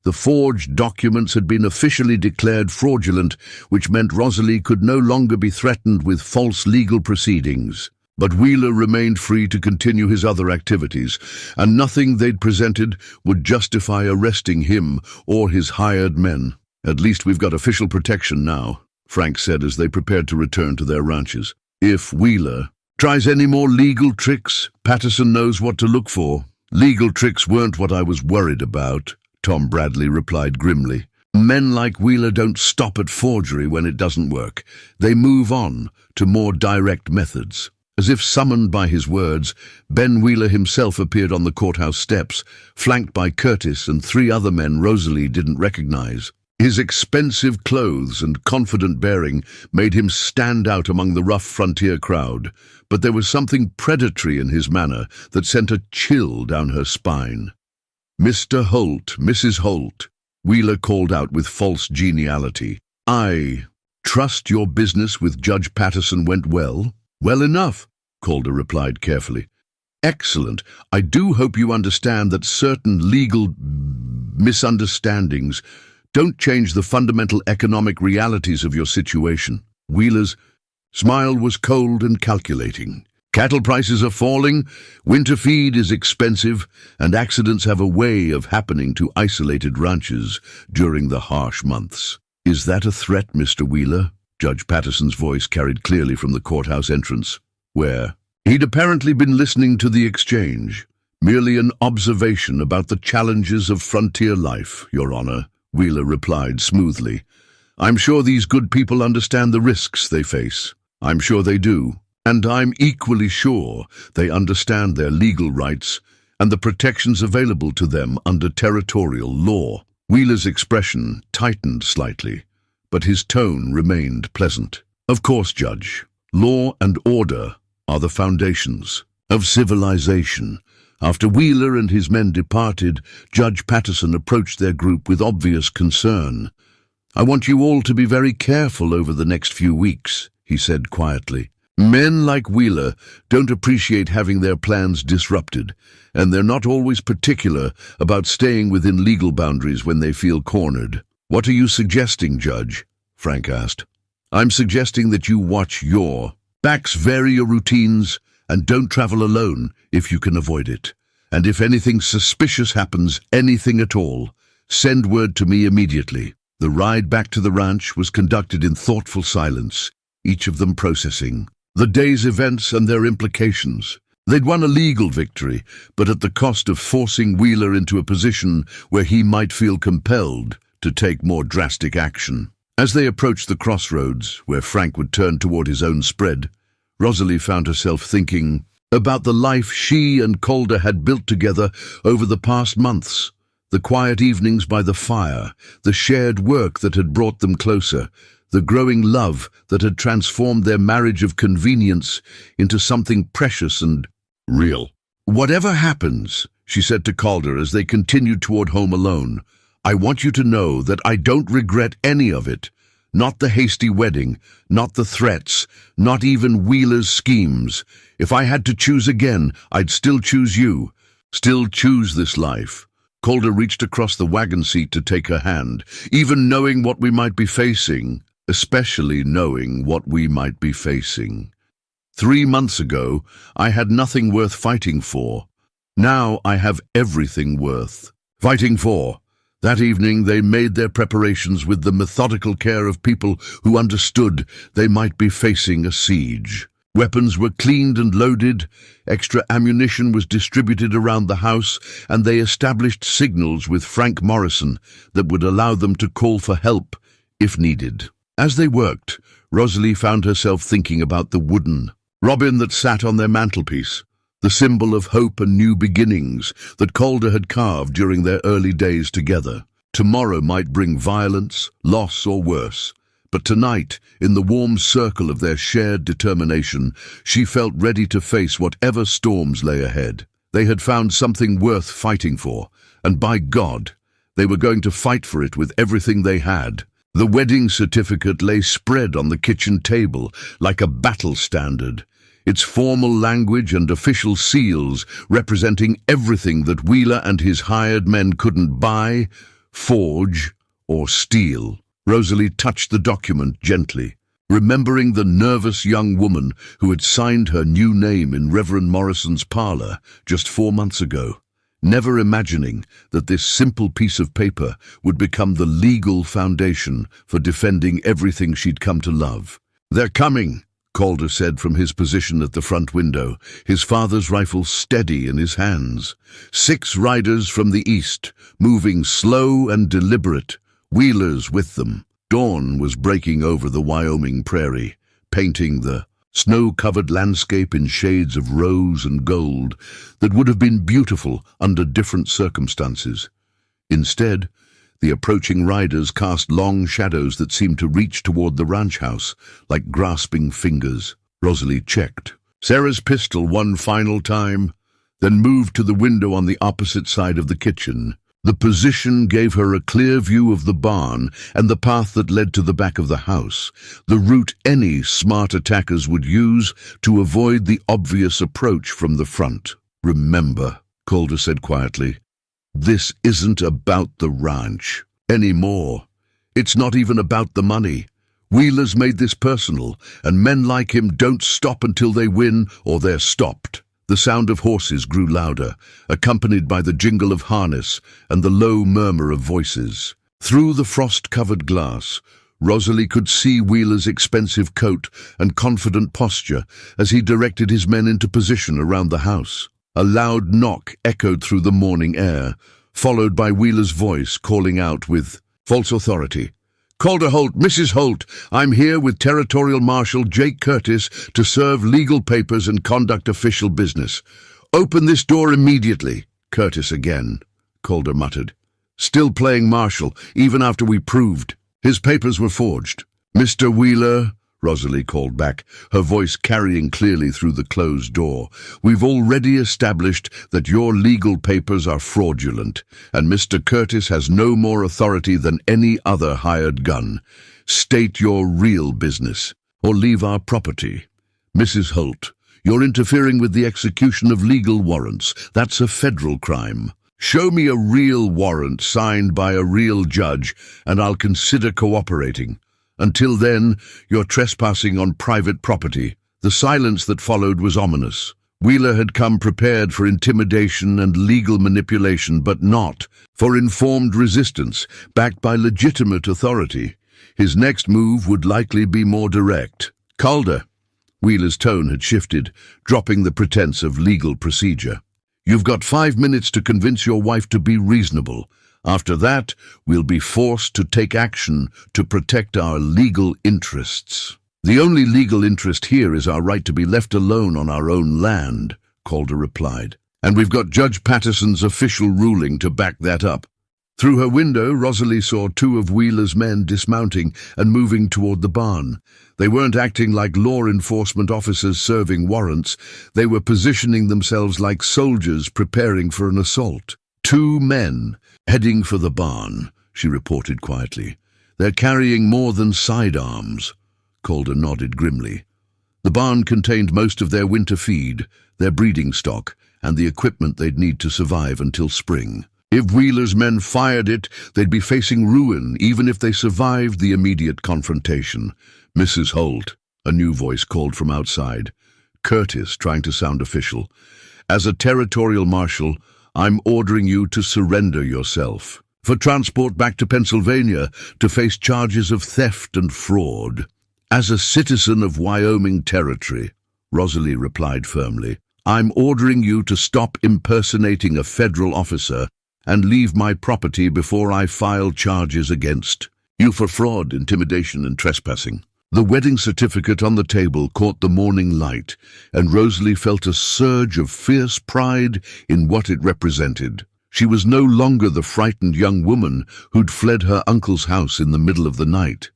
Speaker 1: The forged documents had been officially declared fraudulent, which meant Rosalie could no longer be threatened with false legal proceedings. But Wheeler remained free to continue his other activities, and nothing they'd presented would justify arresting him or his hired men. "At least we've got official protection now," Frank said as they prepared to return to their ranches. "If Wheeler tries any more legal tricks, Patterson knows what to look for." "Legal tricks weren't what I was worried about," Tom Bradley replied grimly. "Men like Wheeler don't stop at forgery when it doesn't work. They move on to more direct methods." As if summoned by his words, Ben Wheeler himself appeared on the courthouse steps, flanked by Curtis and 3 other men Rosalie didn't recognize. His expensive clothes and confident bearing made him stand out among the rough frontier crowd, but there was something predatory in his manner that sent a chill down her spine. "Mr. Holt, Mrs. Holt," Wheeler called out with false geniality. "I trust your business with Judge Patterson went well." "Well enough," Calder replied carefully. "Excellent. I do hope you understand that certain legal misunderstandings don't change the fundamental economic realities of your situation." Wheeler's smile was cold and calculating. "Cattle prices are falling, winter feed is expensive, and accidents have a way of happening to isolated ranches during the harsh months." "Is that a threat, Mr. Wheeler?" Judge Patterson's voice carried clearly from the courthouse entrance, where he'd apparently been listening to the exchange. "Merely an observation about the challenges of frontier life, Your Honor," Wheeler replied smoothly. "I'm sure these good people understand the risks they face. I'm sure they do. And I'm equally sure they understand their legal rights and the protections available to them under territorial law." Wheeler's expression tightened slightly, but his tone remained pleasant. "Of course, Judge. Law and order are the foundations of civilization." After Wheeler and his men departed, Judge Patterson approached their group with obvious concern. "I want you all to be very careful over the next few weeks," he said quietly. "Men like Wheeler don't appreciate having their plans disrupted, and they're not always particular about staying within legal boundaries when they feel cornered." "What are you suggesting, Judge?" Frank asked. "I'm suggesting that you watch your backs, vary your routines, and don't travel alone if you can avoid it. And if anything suspicious happens, anything at all, send word to me immediately." The ride back to the ranch was conducted in thoughtful silence, each of them processing the day's events and their implications. They'd won a legal victory, but at the cost of forcing Wheeler into a position where he might feel compelled to take more drastic action. As they approached the crossroads, where Frank would turn toward his own spread, Rosalie found herself thinking about the life she and Calder had built together over the past months. The quiet evenings by the fire, the shared work that had brought them closer, the growing love that had transformed their marriage of convenience into something precious and real. "Whatever happens," she said to Calder as they continued toward home alone, "I want you to know that I don't regret any of it. Not the hasty wedding, not the threats, not even Wheeler's schemes. If I had to choose again, I'd still choose you, still choose this life." Calder reached across the wagon seat to take her hand. "Even knowing what we might be facing, especially knowing what we might be facing. 3 months ago, I had nothing worth fighting for. Now I have everything worth fighting for." That evening they made their preparations with the methodical care of people who understood they might be facing a siege. Weapons were cleaned and loaded, extra ammunition was distributed around the house, and they established signals with Frank Morrison that would allow them to call for help if needed. As they worked, Rosalie found herself thinking about the wooden robin that sat on their mantelpiece, the symbol of hope and new beginnings that Calder had carved during their early days together. Tomorrow might bring violence, loss, or worse, but tonight, in the warm circle of their shared determination, she felt ready to face whatever storms lay ahead. They had found something worth fighting for, and by God, they were going to fight for it with everything they had. The wedding certificate lay spread on the kitchen table like a battle standard, its formal language and official seals representing everything that Wheeler and his hired men couldn't buy, forge, or steal. Rosalie touched the document gently. remembering the nervous young woman who had signed her new name in Reverend Morrison's parlor just 4 months ago, never imagining that this simple piece of paper would become the legal foundation for defending everything she'd come to love. "They're coming," Calder said from his position at the front window, his father's rifle steady in his hands. 6 riders from the east, moving slow and deliberate, wheelers with them. Dawn was breaking over the Wyoming prairie, painting the snow-covered landscape in shades of rose and gold that would have been beautiful under different circumstances. Instead, the approaching riders cast long shadows that seemed to reach toward the ranch house like grasping fingers. Rosalie checked Sarah's pistol one final time, then moved to the window on the opposite side of the kitchen. The position gave her a clear view of the barn and the path that led to the back of the house, the route any smart attackers would use to avoid the obvious approach from the front. "Remember," Calder said quietly, "this isn't about the ranch anymore. It's not even about the money. Wheeler's made this personal, and men like him don't stop until they win or they're stopped." The sound of horses grew louder, accompanied by the jingle of harness and the low murmur of voices. Through the frost-covered glass, Rosalie could see Wheeler's expensive coat and confident posture as he directed his men into position around the house. A loud knock echoed through the morning air, followed by Wheeler's voice calling out with false authority. "Calder Holt, Mrs. Holt, I'm here with Territorial Marshal Jake Curtis to serve legal papers and conduct official business. Open this door immediately." "Curtis again," Calder muttered. "Still playing Marshal, even after we proved his papers were forged." "Mr. Wheeler," Rosalie called back, her voice carrying clearly through the closed door, "we've already established that your legal papers are fraudulent, and Mr. Curtis has no more authority than any other hired gun. State your real business, or leave our property." "Mrs. Holt, you're interfering with the execution of legal warrants. That's a federal crime. Show me a real warrant signed by a real judge, and I'll consider cooperating. Until then, you're trespassing on private property." The silence that followed was ominous. Wheeler had come prepared for intimidation and legal manipulation, but not for informed resistance, backed by legitimate authority. His next move would likely be more direct. "Calder," Wheeler's tone had shifted, dropping the pretense of legal procedure. "You've got 5 minutes to convince your wife to be reasonable. After that, we'll be forced to take action to protect our legal interests." "The only legal interest here is our right to be left alone on our own land," Calder replied. "And we've got Judge Patterson's official ruling to back that up." Through her window, Rosalie saw 2 of Wheeler's men dismounting and moving toward the barn. They weren't acting like law enforcement officers serving warrants. They were positioning themselves like soldiers preparing for an assault. 2 men heading for the barn, she reported quietly. "They're carrying more than sidearms." Calder nodded grimly. The barn contained most of their winter feed, their breeding stock, and the equipment they'd need to survive until spring. If Wheeler's men fired it, they'd be facing ruin, even if they survived the immediate confrontation. "Mrs. Holt," a new voice called from outside. Curtis, trying to sound official. "As a territorial marshal, I'm ordering you to surrender yourself for transport back to Pennsylvania to face charges of theft and fraud." "As a citizen of Wyoming territory," Rosalie replied firmly, "I'm ordering you to stop impersonating a federal officer and leave my property before I file charges against you for fraud, intimidation, and trespassing." The wedding certificate on the table caught the morning light, and Rosalie felt a surge of fierce pride in what it represented. She was no longer the frightened young woman who'd fled her uncle's house in the middle of the night.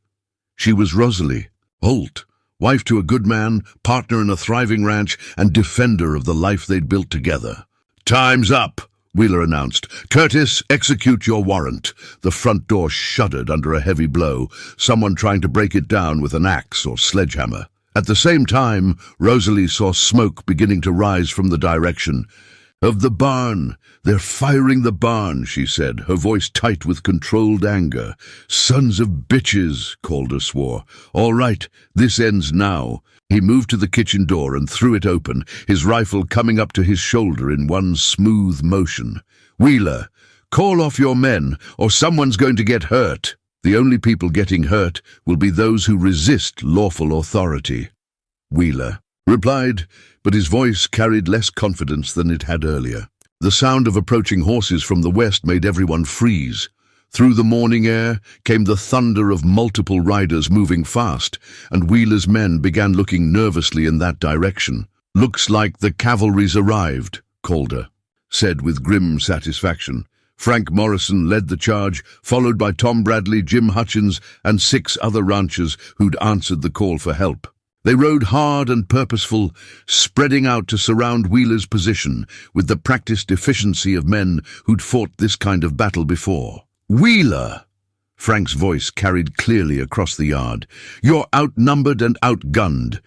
Speaker 1: She was Rosalie Holt, wife to a good man, partner in a thriving ranch, and defender of the life they'd built together. "Time's up," Wheeler announced. "Curtis, execute your warrant." The front door shuddered under a heavy blow, someone trying to break it down with an axe or sledgehammer. At the same time, Rosalie saw smoke beginning to rise from the direction. "Of the barn! They're firing the barn," she said, her voice tight with controlled anger. "Sons of bitches," Calder swore. "All right, this ends now." He moved to the kitchen door and threw it open, his rifle coming up to his shoulder in one smooth motion. "Wheeler, call off your men, or someone's going to get hurt. The only people getting hurt will be those who resist lawful authority." Wheeler replied, but his voice carried less confidence than it had earlier. The sound of approaching horses from the west made everyone freeze. Through the morning air came the thunder of multiple riders moving fast, and Wheeler's men began looking nervously in that direction. "Looks like the cavalry's arrived," Calder said with grim satisfaction. Frank Morrison led the charge, followed by Tom Bradley, Jim Hutchins, and 6 other ranchers who'd answered the call for help. They rode hard and purposeful, spreading out to surround Wheeler's position with the practiced efficiency of men who'd fought this kind of battle before. "Wheeler!" Frank's voice carried clearly across the yard. "You're outnumbered and outgunned.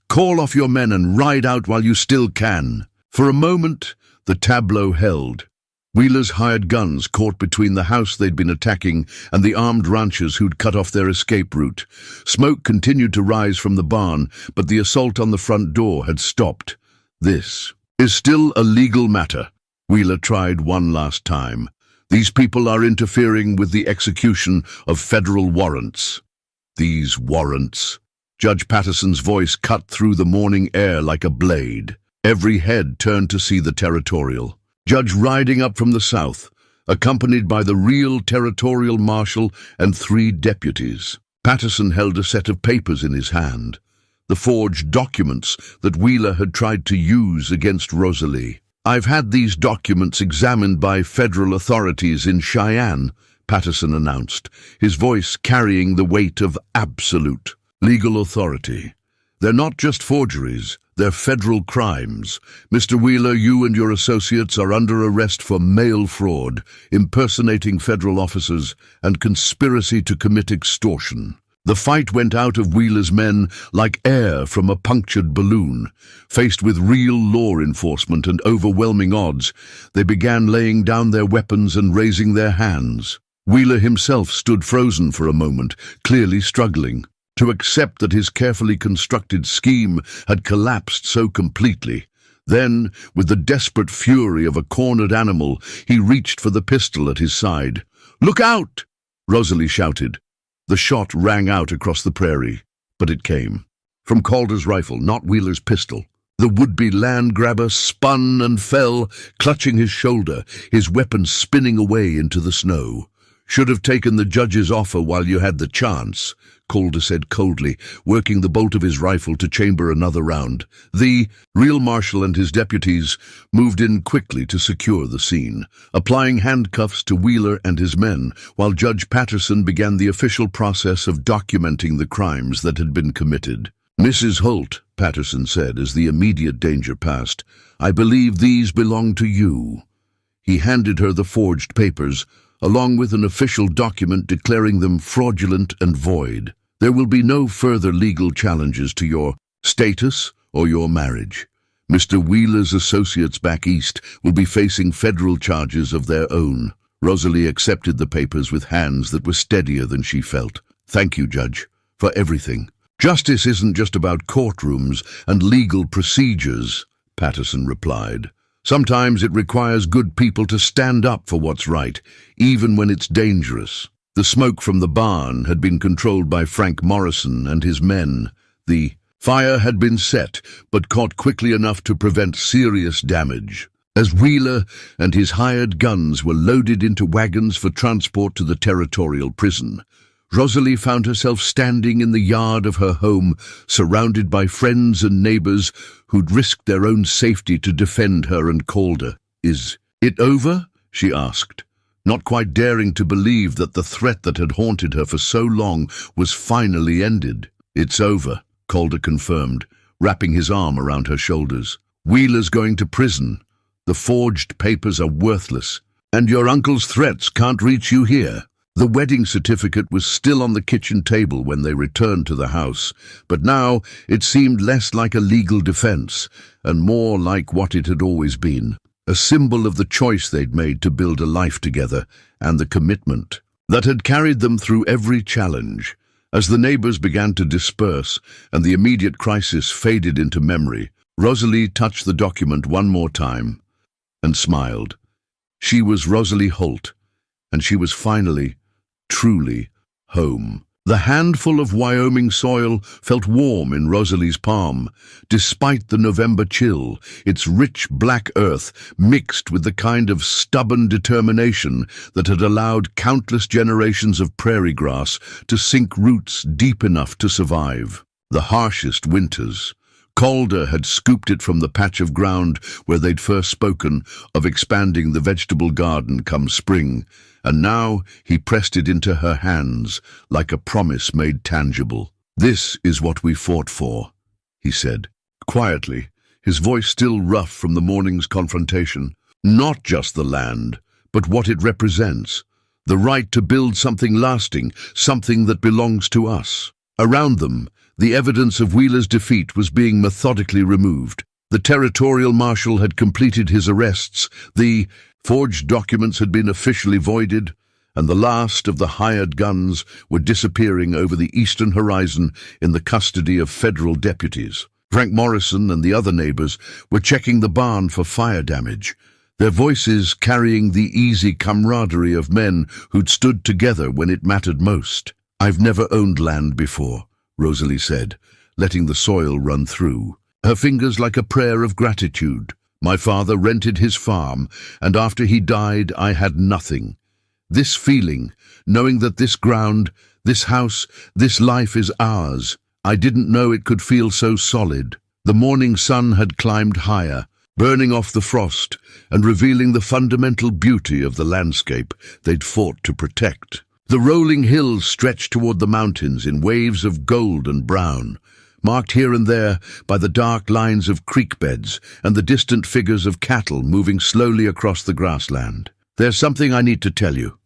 Speaker 1: Call off your men and ride out while you still can." For a moment, the tableau held. Wheeler's hired guns caught between the house they'd been attacking and the armed ranchers who'd cut off their escape route. Smoke continued to rise from the barn, but the assault on the front door had stopped. "This is still a legal matter," Wheeler tried one last time. "These people are interfering with the execution of federal warrants." "These warrants." Judge Patterson's voice cut through the morning air like a blade. Every head turned to see the territorial judge riding up from the south, accompanied by the real territorial marshal and 3 deputies. Patterson held a set of papers in his hand, the forged documents that Wheeler had tried to use against Rosalie. "I've had these documents examined by federal authorities in Cheyenne," Patterson announced, his voice carrying the weight of absolute legal authority. "They're not just forgeries. They're federal crimes. Mr. Wheeler, you and your associates are under arrest for mail fraud, impersonating federal officers, and conspiracy to commit extortion." The fight went out of Wheeler's men like air from a punctured balloon. Faced with real law enforcement and overwhelming odds, they began laying down their weapons and raising their hands. Wheeler himself stood frozen for a moment, clearly struggling to accept that his carefully constructed scheme had collapsed so completely. Then, with the desperate fury of a cornered animal, he reached for the pistol at his side. "Look out!" Rosalie shouted. The shot rang out across the prairie, but it came from Calder's rifle, not Wheeler's pistol. The would-be land grabber spun and fell, clutching his shoulder, his weapon spinning away into the snow. "Should have taken the judge's offer while you had the chance," Calder said coldly, working the bolt of his rifle to chamber another round. The real marshal and his deputies moved in quickly to secure the scene, applying handcuffs to Wheeler and his men, while Judge Patterson began the official process of documenting the crimes that had been committed. "Mrs. Holt," Patterson said as the immediate danger passed, "I believe these belong to you." He handed her the forged papers, along with an official document declaring them fraudulent and void. "There will be no further legal challenges to your status or your marriage. Mr. Wheeler's associates back east will be facing federal charges of their own." Rosalie accepted the papers with hands that were steadier than she felt. "Thank you, Judge, for everything." "Justice isn't just about courtrooms and legal procedures," Patterson replied. "Sometimes it requires good people to stand up for what's right, even when it's dangerous." The smoke from the barn had been controlled by Frank Morrison and his men. The fire had been set, but caught quickly enough to prevent serious damage. As Wheeler and his hired guns were loaded into wagons for transport to the territorial prison, Rosalie found herself standing in the yard of her home, surrounded by friends and neighbors who'd risked their own safety to defend her and Calder. "Is it over?" she asked, not quite daring to believe that the threat that had haunted her for so long was finally ended. "It's over," Calder confirmed, wrapping his arm around her shoulders. "Wheeler's going to prison. The forged papers are worthless, and your uncle's threats can't reach you here." The wedding certificate was still on the kitchen table when they returned to the house, but now it seemed less like a legal defense and more like what it had always been, a symbol of the choice they'd made to build a life together and the commitment that had carried them through every challenge. As the neighbors began to disperse and the immediate crisis faded into memory, Rosalie touched the document one more time and smiled. She was Rosalie Holt, and she was finally, truly, home. The handful of Wyoming soil felt warm in Rosalie's palm. Despite the November chill, its rich black earth mixed with the kind of stubborn determination that had allowed countless generations of prairie grass to sink roots deep enough to survive the harshest winters. Calder had scooped it from the patch of ground where they'd first spoken of expanding the vegetable garden come spring, and now he pressed it into her hands like a promise made tangible. "This is what we fought for," he said, quietly, his voice still rough from the morning's confrontation. "Not just the land, but what it represents. The right to build something lasting, something that belongs to us." Around them, the evidence of Wheeler's defeat was being methodically removed. The territorial marshal had completed his arrests, the forged documents had been officially voided, and the last of the hired guns were disappearing over the eastern horizon in the custody of federal deputies. Frank Morrison and the other neighbors were checking the barn for fire damage, their voices carrying the easy camaraderie of men who'd stood together when it mattered most. "I've never owned land before," Rosalie said, letting the soil run through, her fingers like a prayer of gratitude. "My father rented his farm, and after he died I had nothing. This feeling, knowing that this ground, this house, this life is ours, I didn't know it could feel so solid." The morning sun had climbed higher, burning off the frost and revealing the fundamental beauty of the landscape they'd fought to protect. The rolling hills stretched toward the mountains in waves of gold and brown, marked here and there by the dark lines of creek beds and the distant figures of cattle moving slowly across the grassland. "There's something I need to tell you,"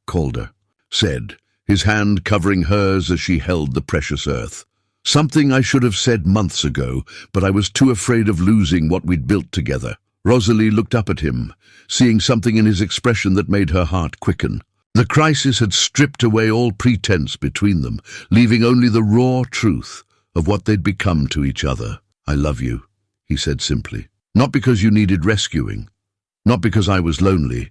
Speaker 1: Calder said, his hand covering hers as she held the precious earth. "Something I should have said months ago, but I was too afraid of losing what we'd built together." Rosalie looked up at him, seeing something in his expression that made her heart quicken. The crisis had stripped away all pretense between them, leaving only the raw truth of what they'd become to each other. "I love you," he said simply. "Not because you needed rescuing, not because I was lonely,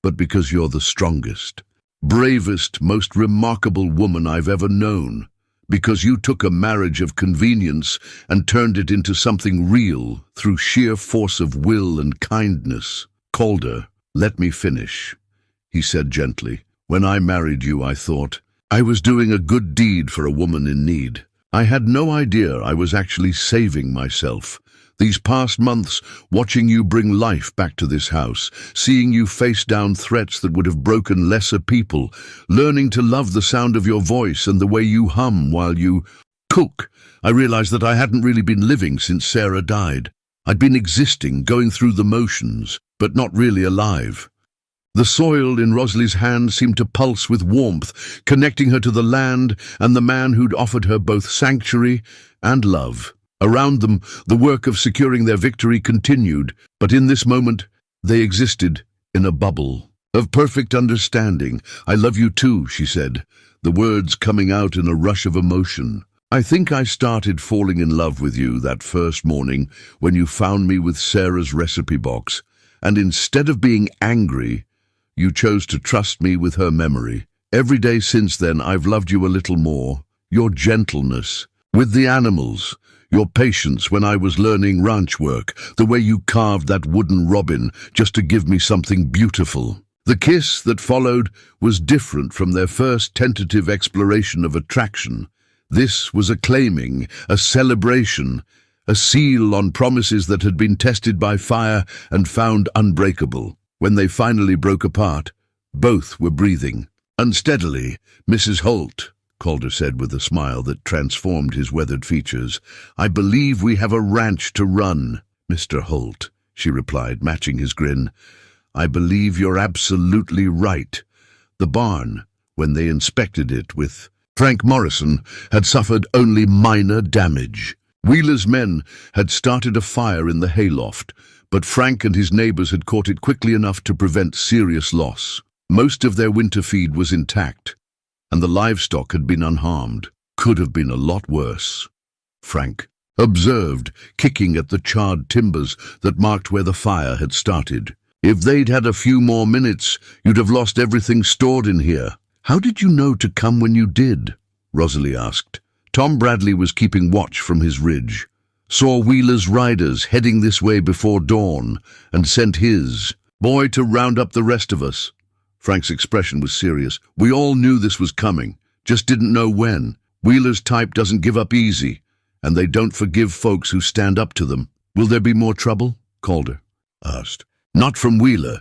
Speaker 1: but because you're the strongest, bravest, most remarkable woman I've ever known. Because you took a marriage of convenience and turned it into something real through sheer force of will and kindness." "Calder, let me finish," he said gently. "When I married you, I thought I was doing a good deed for a woman in need. I had no idea I was actually saving myself. These past months, watching you bring life back to this house, seeing you face down threats that would have broken lesser people, learning to love the sound of your voice and the way you hum while you cook, I realized that I hadn't really been living since Sarah died. I'd been existing, going through the motions, but not really alive." The soil in Rosalie's hand seemed to pulse with warmth, connecting her to the land and the man who'd offered her both sanctuary and love. Around them, the work of securing their victory continued, but in this moment, they existed in a bubble of perfect understanding. "I love you too," she said, the words coming out in a rush of emotion. "I think I started falling in love with you that first morning when you found me with Sarah's recipe box, and instead of being angry, you chose to trust me with her memory. Every day since then, I've loved you a little more. Your gentleness with the animals, your patience when I was learning ranch work, the way you carved that wooden robin just to give me something beautiful." The kiss that followed was different from their first tentative exploration of attraction. This was a claiming, a celebration, a seal on promises that had been tested by fire and found unbreakable. When they finally broke apart, both were breathing. "Unsteadily, Mrs. Holt," Calder said with a smile that transformed his weathered features, "I believe we have a ranch to run." "Mr. Holt," she replied, matching his grin, "I believe you're absolutely right." The barn, when they inspected it with Frank Morrison, had suffered only minor damage. Wheeler's men had started a fire in the hayloft, but Frank and his neighbors had caught it quickly enough to prevent serious loss. Most of their winter feed was intact, and the livestock had been unharmed. Could have been a lot worse, Frank observed, kicking at the charred timbers that marked where the fire had started. If they'd had a few more minutes, you'd have lost everything stored in here. How did you know to come when you did? Rosalie asked. Tom Bradley was keeping watch from his ridge. Saw Wheeler's riders heading this way before dawn and sent his boy to round up the rest of us. Frank's expression was serious. We all knew this was coming, just didn't know when. Wheeler's type doesn't give up easy, and they don't forgive folks who stand up to them. Will there be more trouble? Calder asked. Not from Wheeler.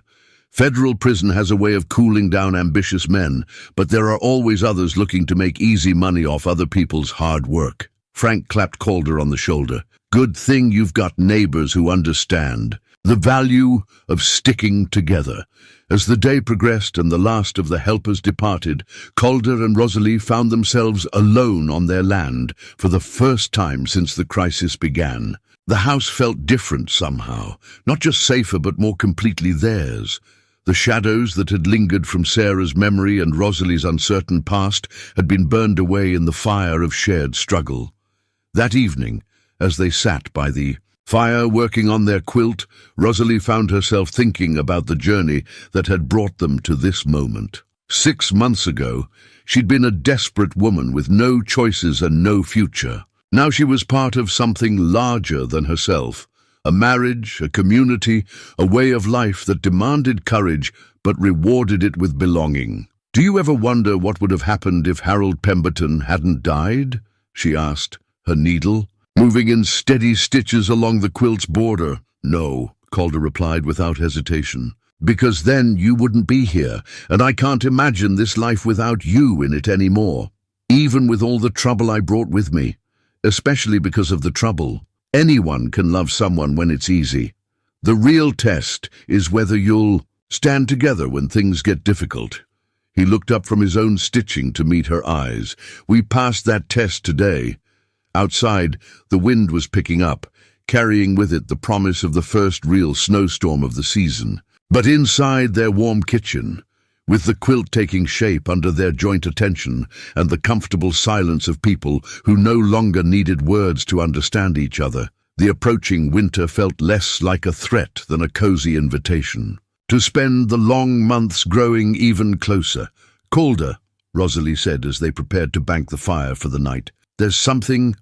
Speaker 1: Federal prison has a way of cooling down ambitious men, but there are always others looking to make easy money off other people's hard work. Frank clapped Calder on the shoulder. Good thing you've got neighbors who understand the value of sticking together. As the day progressed and the last of the helpers departed, Calder and Rosalie found themselves alone on their land for the first time since the crisis began. The house felt different somehow, not just safer but more completely theirs. The shadows that had lingered from Sarah's memory and Rosalie's uncertain past had been burned away in the fire of shared struggle. That evening, as they sat by the fire working on their quilt, Rosalie found herself thinking about the journey that had brought them to this moment. 6 months ago, she'd been a desperate woman with no choices and no future. Now she was part of something larger than herself. A marriage, a community, a way of life that demanded courage but rewarded it with belonging. Do you ever wonder what would have happened if Harold Pemberton hadn't died? She asked, her needle moving in steady stitches along the quilt's border. No, Calder replied without hesitation. Because then you wouldn't be here, and I can't imagine this life without you in it anymore. Even with all the trouble I brought with me. Especially because of the trouble. Anyone can love someone when it's easy. The real test is whether you'll stand together when things get difficult. He looked up from his own stitching to meet her eyes. We passed that test today. Outside, the wind was picking up, carrying with it the promise of the first real snowstorm of the season. But inside their warm kitchen, with the quilt taking shape under their joint attention and the comfortable silence of people who no longer needed words to understand each other, the approaching winter felt less like a threat than a cozy invitation. To spend the long months growing even closer. Calder, Rosalie said as they prepared to bank the fire for the night. There's something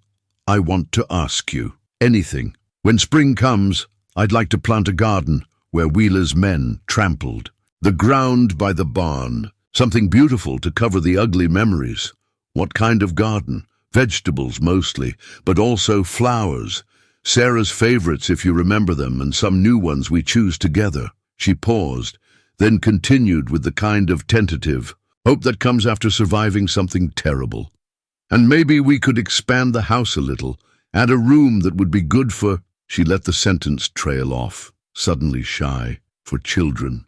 Speaker 1: I want to ask you. Anything. When spring comes, I'd like to plant a garden where Wheeler's men trampled. The ground by the barn. Something beautiful to cover the ugly memories. What kind of garden? Vegetables mostly, but also flowers. Sarah's favorites if you remember them, and some new ones we choose together. She paused, then continued with the kind of tentative hope that comes after surviving something terrible. And maybe we could expand the house a little, add a room that would be good for... She let the sentence trail off, suddenly shy, for children.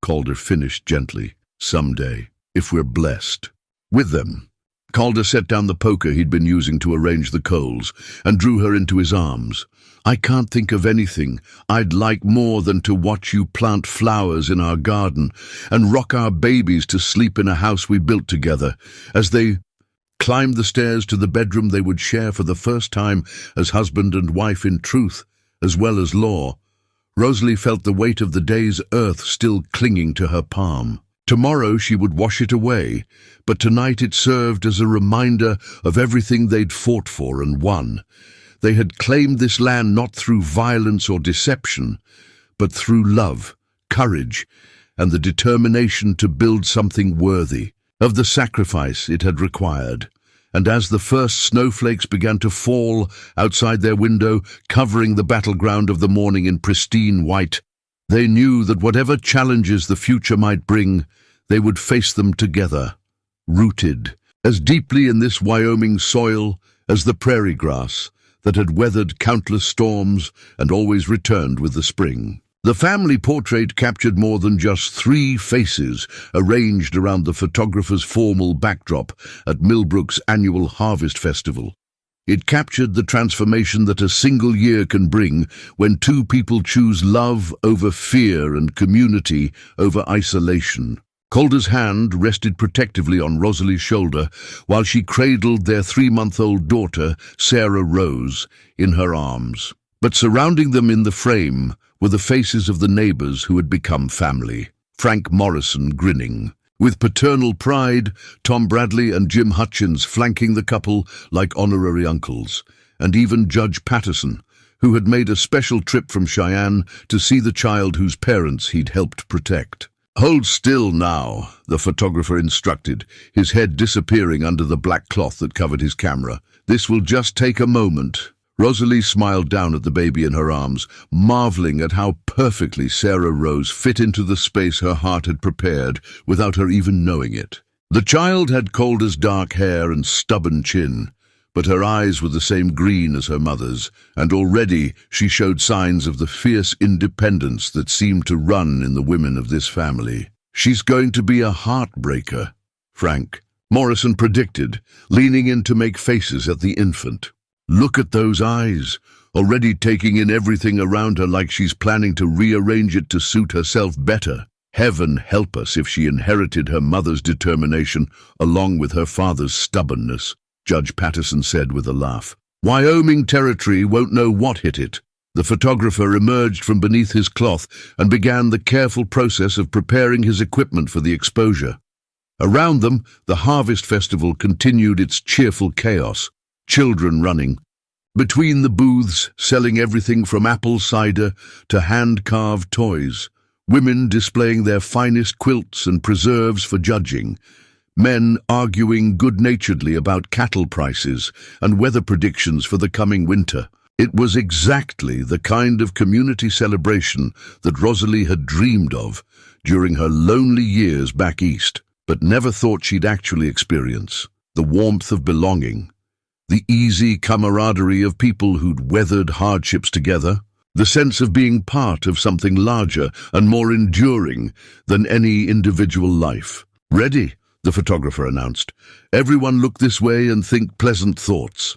Speaker 1: Calder finished gently. Someday, if we're blessed. With them. Calder set down the poker he'd been using to arrange the coals and drew her into his arms. I can't think of anything I'd like more than to watch you plant flowers in our garden and rock our babies to sleep in a house we built together as they climbed the stairs to the bedroom they would share for the first time as husband and wife in truth, as well as law. Rosalie felt the weight of the day's earth still clinging to her palm. Tomorrow she would wash it away, but tonight it served as a reminder of everything they'd fought for and won. They had claimed this land not through violence or deception, but through love, courage, and the determination to build something worthy of the sacrifice it had required. And as the first snowflakes began to fall outside their window, covering the battleground of the morning in pristine white, they knew that whatever challenges the future might bring, they would face them together, rooted as deeply in this Wyoming soil as the prairie grass that had weathered countless storms and always returned with the spring. The family portrait captured more than just 3 faces arranged around the photographer's formal backdrop at Millbrook's annual Harvest Festival. It captured the transformation that a single year can bring when two people choose love over fear and community over isolation. Calder's hand rested protectively on Rosalie's shoulder while she cradled their 3-month-old daughter, Sarah Rose, in her arms. But surrounding them in the frame were the faces of the neighbors who had become family. Frank Morrison grinning. With paternal pride, Tom Bradley and Jim Hutchins flanking the couple like honorary uncles, and even Judge Patterson, who had made a special trip from Cheyenne to see the child whose parents he'd helped protect. "Hold still now," the photographer instructed, his head disappearing under the black cloth that covered his camera. "This will just take a moment." Rosalie smiled down at the baby in her arms, marveling at how perfectly Sarah Rose fit into the space her heart had prepared without her even knowing it. The child had Calder's dark hair and stubborn chin, but her eyes were the same green as her mother's, and already she showed signs of the fierce independence that seemed to run in the women of this family. "She's going to be a heartbreaker," Frank Morrison predicted, leaning in to make faces at the infant. "Look at those eyes, already taking in everything around her like she's planning to rearrange it to suit herself better. Heaven help us if she inherited her mother's determination along with her father's stubbornness," Judge Patterson said with a laugh. "Wyoming territory won't know what hit it." The photographer emerged from beneath his cloth and began the careful process of preparing his equipment for the exposure. Around them, the Harvest Festival continued its cheerful chaos, children running. Between the booths, selling everything from apple cider to hand-carved toys, women displaying their finest quilts and preserves for judging, men arguing good-naturedly about cattle prices and weather predictions for the coming winter. It was exactly the kind of community celebration that Rosalie had dreamed of during her lonely years back east, but never thought she'd actually experience. The warmth of belonging, the easy camaraderie of people who'd weathered hardships together, the sense of being part of something larger and more enduring than any individual life. "Ready," the photographer announced. "Everyone look this way and think pleasant thoughts."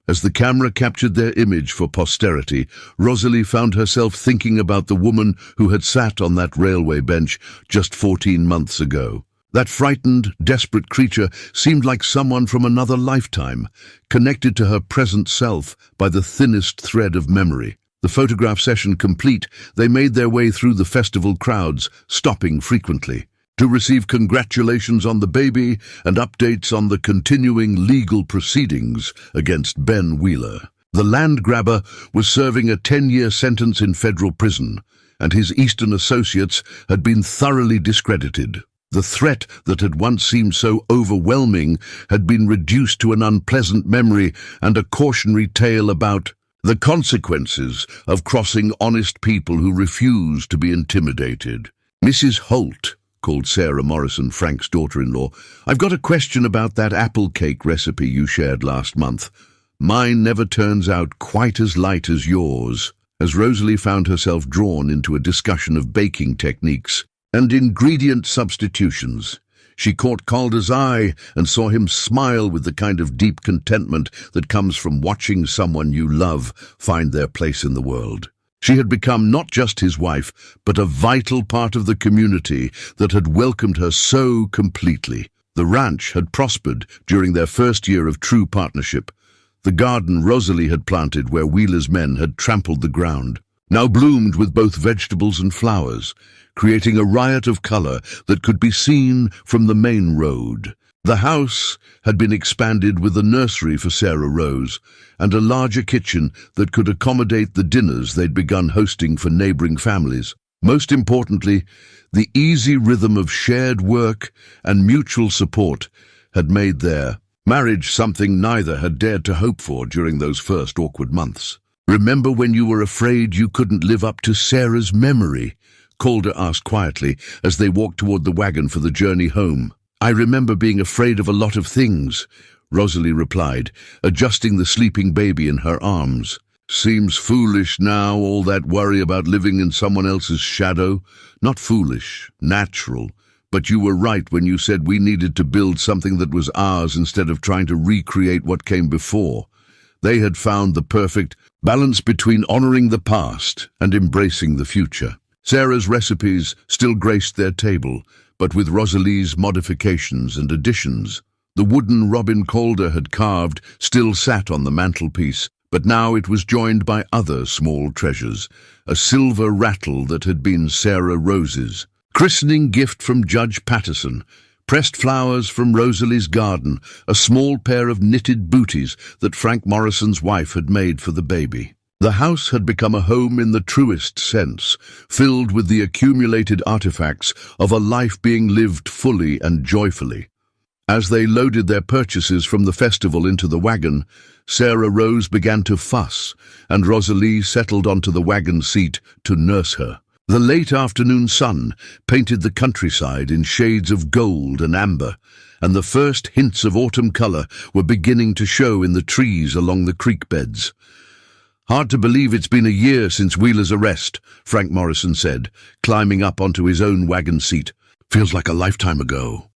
Speaker 1: As the camera captured their image for posterity, Rosalie found herself thinking about the woman who had sat on that railway bench just 14 months ago. That frightened, desperate creature seemed like someone from another lifetime, connected to her present self by the thinnest thread of memory. The photograph session complete, they made their way through the festival crowds, stopping frequently to receive congratulations on the baby and updates on the continuing legal proceedings against Ben Wheeler. The land grabber was serving a 10-year sentence in federal prison, and his Eastern associates had been thoroughly discredited. The threat that had once seemed so overwhelming had been reduced to an unpleasant memory and a cautionary tale about the consequences of crossing honest people who refused to be intimidated. "Mrs. Holt," called Sarah Morrison, Frank's daughter-in-law, "I've got a question about that apple cake recipe you shared last month. Mine never turns out quite as light as yours." As Rosalie found herself drawn into a discussion of baking techniques and ingredient substitutions, she caught Calder's eye and saw him smile with the kind of deep contentment that comes from watching someone you love find their place in the world. She had become not just his wife, but a vital part of the community that had welcomed her so completely. The ranch had prospered during their first year of true partnership. The garden Rosalie had planted where Wheeler's men had trampled the ground now bloomed with both vegetables and flowers, creating a riot of color that could be seen from the main road. The house had been expanded with a nursery for Sarah Rose and a larger kitchen that could accommodate the dinners they'd begun hosting for neighboring families. Most importantly, the easy rhythm of shared work and mutual support had made their marriage something neither had dared to hope for during those first awkward months. "Remember when you were afraid you couldn't live up to Sarah's memory?" Calder asked quietly as they walked toward the wagon for the journey home. "I remember being afraid of a lot of things," Rosalie replied, adjusting the sleeping baby in her arms. "Seems foolish now, all that worry about living in someone else's shadow." "Not foolish, natural. But you were right when you said we needed to build something that was ours instead of trying to recreate what came before. They had found the perfect balance between honoring the past and embracing the future. Sarah's recipes still graced their table, but with Rosalie's modifications and additions. The wooden Robin Calder had carved still sat on the mantelpiece, but now it was joined by other small treasures. A silver rattle that had been Sarah Rose's, christening gift from Judge Patterson, pressed flowers from Rosalie's garden, a small pair of knitted booties that Frank Morrison's wife had made for the baby. The house had become a home in the truest sense, filled with the accumulated artifacts of a life being lived fully and joyfully. As they loaded their purchases from the festival into the wagon, Sarah Rose began to fuss, and Rosalie settled onto the wagon seat to nurse her. The late afternoon sun painted the countryside in shades of gold and amber, and the first hints of autumn color were beginning to show in the trees along the creek beds. "Hard to believe it's been a year since Wheeler's arrest," Frank Morrison said, climbing up onto his own wagon seat. "Feels like a lifetime ago."